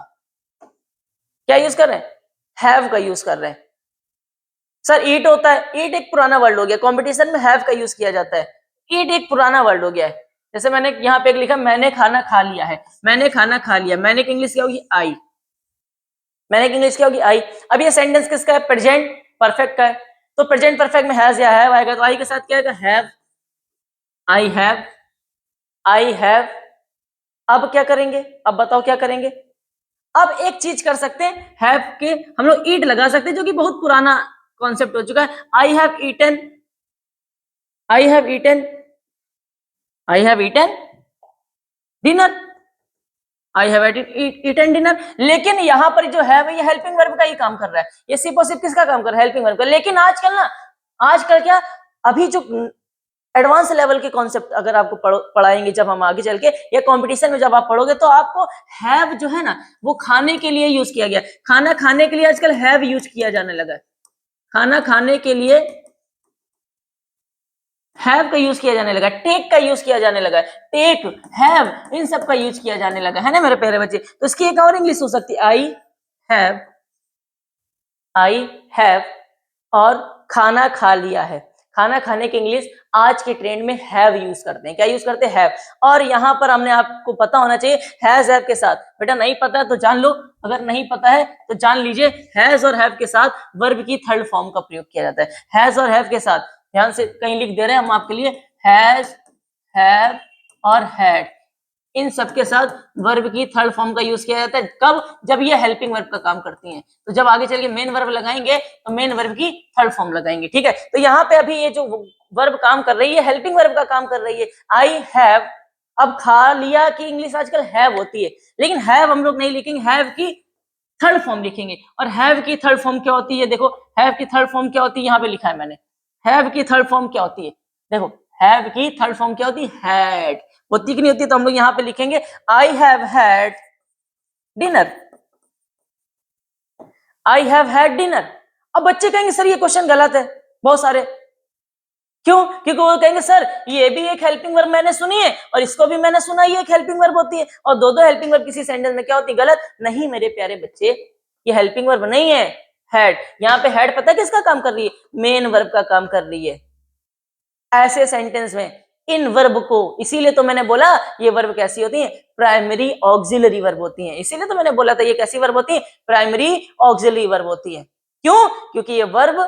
क्या यूज कर रहे हैं? हैव का यूज कर रहे हैं। सर ईट होता है, ईट एक पुराना वर्ड हो गया, कंपटीशन में हैव का यूज किया जाता है। ईट एक पुराना वर्ड हो गया है। जैसे मैंने यहाँ पे लिखा मैंने खाना खा लिया है, मैंने खाना खा लिया, मैंने की इंग्लिश क्या होगी? आई। मैंने की इंग्लिश क्या होगी? आई। अब ये सेंटेंस किसका है? प्रेजेंट परफेक्ट का है, तो प्रेजेंट परफेक्ट में हैज या हैव आएगा, तो आई के साथ क्या आएगा? Have, I have, I have. अब क्या करेंगे? अब बताओ क्या करेंगे? अब एक चीज कर सकते हैं, हैव के हम लोग ईट लगा सकते हैं, जो कि बहुत पुराना कॉन्सेप्ट हो चुका है। I have eaten, I have eaten, I have eaten dinner, I have eaten dinner. लेकिन यहाँ पर जो है ये हेल्पिंग वर्ब का ही काम कर रहा है, ये सिर्फ और सिर्फ किसका काम कर रहा है? हेल्पिंग वर्ब का। लेकिन आजकल क्या, अभी जो एडवांस लेवल के कॉन्सेप्ट अगर आपको पढ़ाएंगे जब हम आगे चल के, या कंपटीशन में जब आप पढ़ोगे, तो आपको हैव जो है ना वो खाने के लिए यूज किया गया। खाना खाने के लिए आजकल हैव यूज किया जाने लगा है। खाना खाने के लिए हैव का यूज किया जाने लगा, टेक का यूज किया जाने लगा, टेक, हैव, इन सब का यूज किया जाने लगा है ना मेरे प्यारे बच्चे। तो इसकी एक और इंग्लिश हो सकती है, हैव, आई हैव, और खाना खा लिया है। खाना खाने की इंग्लिश आज के ट्रेंड में हैव यूज करते हैं। क्या यूज करते हैं? हैव। और यहाँ पर हमने आपको पता होना चाहिए हैज हैव के साथ, बेटा नहीं पता है तो जान लो, अगर नहीं पता है तो जान लीजिए, हैज और हैव के साथ वर्ब की थर्ड फॉर्म का प्रयोग किया जाता है। हैज और हैव के साथ, ध्यान से कहीं लिख दे रहे हैं हम आपके लिए, हैज, हैव और हैड, इन सबके साथ वर्ब की थर्ड फॉर्म का यूज किया जाता है। कब? जब ये हेल्पिंग वर्ब का काम करती हैं। तो जब आगे चल के मेन वर्ब लगाएंगे तो मेन वर्ब की थर्ड फॉर्म लगाएंगे। ठीक है, तो यहाँ पे अभी ये जो वर्ब काम कर रही है हेल्पिंग वर्ब का काम कर रही है, आई हैव। अब खा लिया की इंग्लिश आजकल हैव होती है, लेकिन हैव हम लोग नहीं लिखेंगे, हैव की थर्ड फॉर्म लिखेंगे। और हैव की थर्ड फॉर्म क्या होती है? देखो हैव की थर्ड फॉर्म क्या होती है, यहाँ पे लिखा है मैंने। हैव की थर्ड फॉर्म क्या होती है? देखो हैव की थर्ड फॉर्म क्या होती है? हैड होती कि नहीं होती? तो हम लोग यहाँ पे लिखेंगे I have had dinner, I have had dinner. अब बच्चे कहेंगे सर ये क्वेश्चन गलत है, बहुत सारे, क्यों? क्योंकि वो कहेंगे सर ये भी एक हेल्पिंग वर्ब मैंने सुनी है और इसको भी मैंने सुना ये एक हेल्पिंग वर्ब होती है, और दो हेल्पिंग वर्ब किसी सेंटेंस में क्या होती है? गलत। नहीं मेरे प्यारे बच्चे, ये हेल्पिंग वर्ब नहीं है, हैड। यहाँ पे हैड पता है किसका काम कर रही है? मेन वर्ब का काम कर रही है। ऐसे सेंटेंस में इन वर्ब को, इसीलिए तो मैंने बोला ये वर्ब कैसी होती है? प्राइमरी ऑक्सिलरी वर्ब होती है। इसीलिए तो मैंने बोला था ये कैसी वर्ब होती है? प्राइमरी ऑक्सिलरी वर्ब होती है। क्यों? क्योंकि ये वर्ब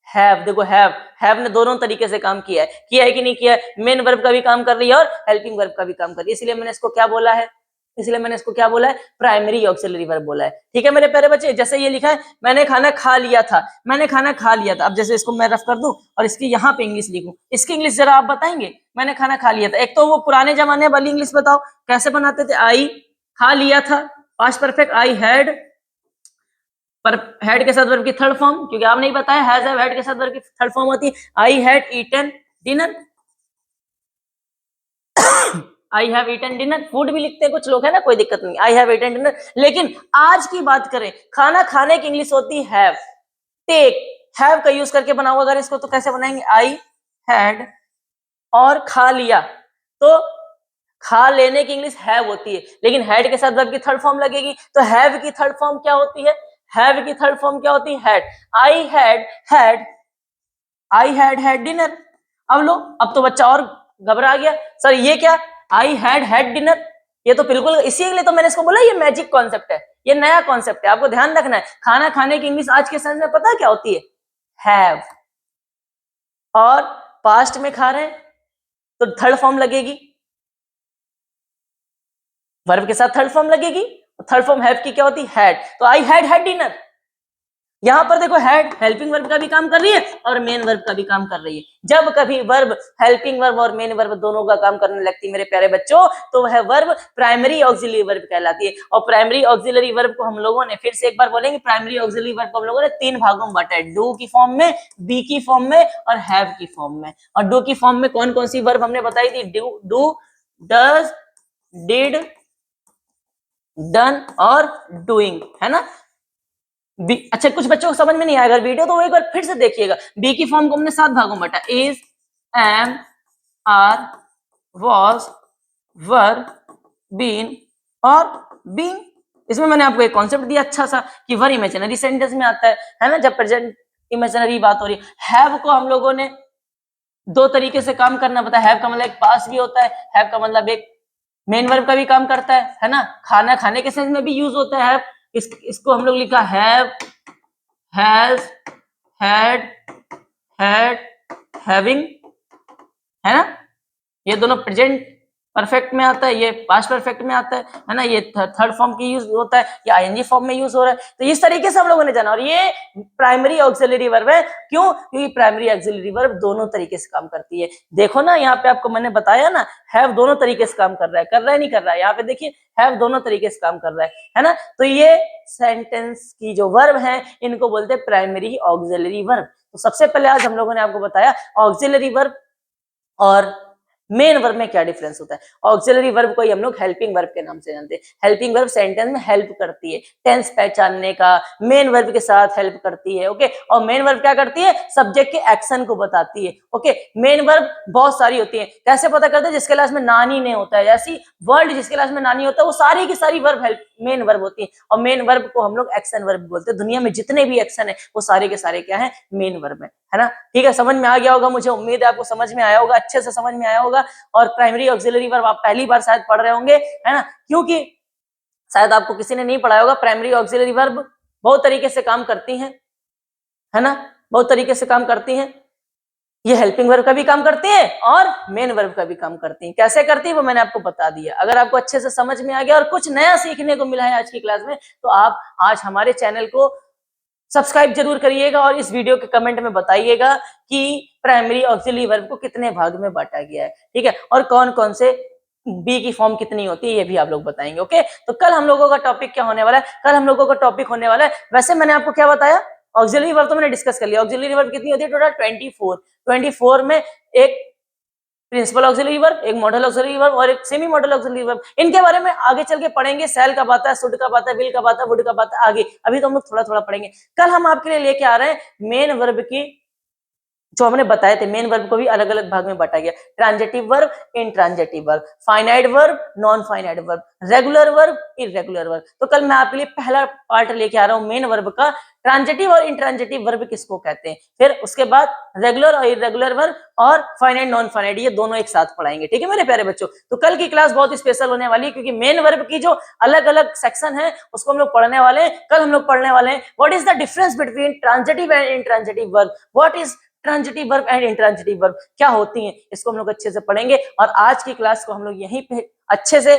हैव, देखो हैव ने दोनों तरीके से काम किया है कि नहीं किया है? मेन वर्ब का भी काम कर रही है और हेल्पिंग वर्ब का भी काम कर रही है। इसलिए मैंने इसको क्या बोला है? प्राइमरी ऑक्सिलरी वर्ब बोला है। ठीक है मेरे प्यारे बच्चे, जैसे ये लिखा है मैंने खाना खा लिया था, मैंने खाना खा लिया था। अब जैसे इसको मैं रफ कर दूं और इसकी यहाँ पे इंग्लिश लिखूं, इसकी इंग्लिश जरा आप बताएंगे? मैंने खाना खा लिया था, एक तो वो पुराने जमाने वाली इंग्लिश बताओ कैसे बनाते थे? आई खा लिया था, पास्ट परफेक्ट, आई हैड, पर हैड के साथ वर्ब की थर्ड फॉर्म, क्योंकि आप नहीं बताया हैज हैव हैड के साथ वर्ब की थर्ड फॉर्म होती है I had eaten dinner, I have eaten dinner. Food भी लिखते हैं कुछ लोग, है ना, कोई दिक्कत नहीं, आई हैव ईटन डिनर। लेकिन आज की बात करें, खाना खाने की इंग्लिश होती है हैव, टेक, हैव का यूज करके बनाओ अगर इसको तो कैसे बनाएंगे? आई हैड, और खा लिया तो खा लेने की इंग्लिश हैव होती है, लेकिन हैड के साथ वर्ब की थर्ड फॉर्म लगेगी, तो हैव की थर्ड फॉर्म क्या होती है? हैव की थर्ड फॉर्म क्या होती है? Had. I had had I had dinner. अब लो, अब तो बच्चा और घबरा गया, सर ये क्या, आई हैड डिनर, ये तो बिल्कुल, इसी के लिए तो मैंने इसको बोला ये मैजिक कॉन्सेप्ट है, ये नया कॉन्सेप्ट है, आपको ध्यान रखना है। खाना खाने की इंग्लिश आज के समय में पता क्या होती है, हैव। और पास्ट में खा रहे हैं तो थर्ड फॉर्म लगेगी, वर्ब के साथ थर्ड फॉर्म लगेगी, थर्ड फॉर्म हैव की क्या होती है, हैड। तो आई हैड डिनर। यहां पर देखो हैड हेल्पिंग वर्ब का भी काम कर रही है और मेन वर्ब का भी काम कर रही है। जब कभी वर्ब हेल्पिंग वर्ब और मेन वर्ब दोनों का काम करने लगती है मेरे प्यारे बच्चों, तो वह वर्ब प्राइमरी ऑक्सिलरी वर्ब कहलाती है। और प्राइमरी ऑक्सिलरी वर्ब को हम लोगों ने, फिर से एक बार बोलेंगे, प्राइमरी ऑक्सिलरी वर्ब को हम लोगों ने तीन भागों में बांटा है, डू की फॉर्म में, बी की फॉर्म में और हैव की फॉर्म में। और डू की फॉर्म में कौन कौन सी वर्ब हमने बताई थी, डू, डज, डिड, डन और डूइंग, है ना। अच्छा, कुछ बच्चों को समझ में नहीं आएगा वीडियो तो वो एक बार फिर से देखिएगा। बी की फॉर्म को हमने 7 भागों में बांटा, is, am, are, was, were, been और बीइंग। इसमें मैंने आपको एक कॉन्सेप्ट दिया अच्छा सा कि वर इमेजिनरी सेंटेंस में आता है ना, जब प्रेजेंट इमेजिनरी बात हो रही है। हैव को हम लोगों ने दो तरीके से काम करना पता है। हैव का मतलब एक पास भी होता है, हैव का मतलब एक मेन वर्ब का भी काम करता है ना। खाना खाने के सेंस में भी यूज होता है हैव। इसको हम लोग लिखा हैव, हैज, हैड, हैविंग, है ना। ये दोनों प्रेजेंट परफेक्ट में आता है, ये पास्ट परफेक्ट में आता है ना। ये थर्ड फॉर्म की यूज होता है, ये आईएनजी फॉर्म में यूज हो रहा है। तो इस तरीके से हम लोगों ने जाना। और ये प्राइमरी ऑक्सिलरी वर्ब है, क्यों, क्योंकि प्राइमरी ऑक्सिलरी वर्ब दोनों तरीके से काम करती है। देखो ना यहाँ पे आपको मैंने बताया ना, हैव दोनों तरीके से काम कर रहा है नहीं कर रहा है, यहाँ पे देखिए हैव दोनों तरीके से काम कर रहा है ना। तो ये सेंटेंस की जो वर्ब है इनको बोलते हैं प्राइमरी ऑक्सिलरी वर्ब। तो सबसे पहले आज हम लोगों ने आपको बताया ऑक्सिलरी वर्ब और मेन वर्ब में क्या डिफरेंस होता है। ऑक्सिलरी वर्ब को ही हम लोग हेल्पिंग वर्ब के नाम से जानते हैं। हेल्पिंग वर्ब सेंटेंस में हेल्प करती है, टेंस पहचानने का, मेन वर्ब के साथ हेल्प करती है। ओके, और मेन वर्ब क्या करती है, सब्जेक्ट के एक्शन को बताती है। ओके, मेन वर्ब बहुत सारी होती है, कैसे पता करते हैं, जिसके लास्ट में नानी ने होता है, जैसी वर्ड जिसके लास्ट में नानी होता है वो सारी की सारी वर्ब हेल्प मेन वर्ब होती है। और मेन वर्ब को हम लोग एक्शन वर्ब बोलते हैं। दुनिया में जितने भी एक्शन है वो सारे के सारे क्या है, मेन वर्ब है ना। ठीक है, समझ में आ गया होगा, मुझे उम्मीद है आपको समझ में आया होगा, अच्छे से समझ में आया होगा। और प्राइमरी ऑक्सिलरी वर्ब आप पहली बार शायद पढ़ रहे होंगे, है ना, क्योंकि शायद आपको किसी ने नहीं पढ़ाया होगा। प्राइमरी ऑक्सिलरी वर्ब बहुत तरीके से काम करती हैं, है ना, बहुत तरीके से काम करती हैं। ये हेल्पिंग वर्ब का भी काम करती है और मेन वर्ब का भी काम करती है। कैसे करती है वो मैंने आपको बता दिया। अगर आपको अच्छे से समझ में आ गया और कुछ नया सीखने को मिला है आज की क्लास में, तो आप आज हमारे चैनल को सब्सक्राइब जरूर करिएगा और इस वीडियो के कमेंट में बताइएगा कि प्राइमरी ऑक्सिलरी वर्ब को कितने भाग में बांटा गया है। ठीक है, और कौन कौन से बी की फॉर्म कितनी होती है ये भी आप लोग बताएंगे। ओके, तो कल हम लोगों का टॉपिक क्या होने वाला है, कल हम लोगों का टॉपिक होने वाला है, वैसे मैंने आपको क्या बताया, ऑक्सिलरी वर्ब तो मैंने डिस्कस कर लिया। ऑक्सिलरी वर्ब कितनी होती है, टोटल 24 में एक प्रिंसिपल ऑक्सिलरी वर्ब, एक मॉडल ऑक्सिलरी वर्ब और एक सेमी मॉडल ऑक्सिलरी वर्ब। इनके बारे में आगे चल के पढ़ेंगे। सेल कब आता है, शुड कब आता है, विल कब आता है, वुड कब आता है, आगे अभी तो हम लोग थोड़ा थोड़ा पढ़ेंगे। कल हम आपके लिए लेके आ रहे हैं मेन वर्ब की, जो हमने बताए थे मेन वर्ब को भी अलग अलग भाग में बांटा गया। Transitive verb, intransitive verb, finite verb, non finite verb, regular verb, irregular verb. तो कल मैं आपके लिए पहला पार्ट लेके आ रहा हूं मेन वर्ब का, ट्रांजिटिव और इंट्रांजिटिव वर्ब किसको कहते हैं। फिर उसके बाद रेगुलर और इररेगुलर वर्ब और फाइनाइट नॉन फाइनाइट, ये दोनों एक साथ पढ़ाएंगे। ठीक है मेरे प्यारे बच्चों, तो कल की क्लास बहुत स्पेशल होने वाली है, क्योंकि मेन वर्ब की जो अलग अलग सेक्शन है उसको हम लोग पढ़ने वाले हैं। कल हम लोग पढ़ने वाले हैं what is the difference between transitive and intransitive verb, what is transitive verb and intransitive verb, क्या होती हैं, इसको हम लोग अच्छे से पढ़ेंगे। और आज की क्लास को हम लोग यहीं पे अच्छे से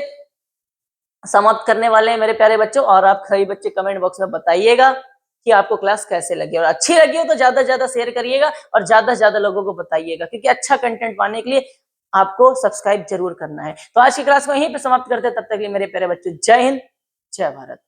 समाप्त करने वाले हैं मेरे प्यारे बच्चों। और आप सभी बच्चे कमेंट बॉक्स में बताइएगा कि आपको क्लास कैसे लगी, और अच्छी लगी हो तो ज्यादा से ज्यादा शेयर करिएगा और ज्यादा से ज्यादा लोगों को बताइएगा, क्योंकि अच्छा कंटेंट पाने के लिए आपको सब्सक्राइब जरूर करना है। तो आज की क्लास को यहीं पे समाप्त करते हैं, तब तक के लिए मेरे प्यारे बच्चों जय हिंद, जय भारत।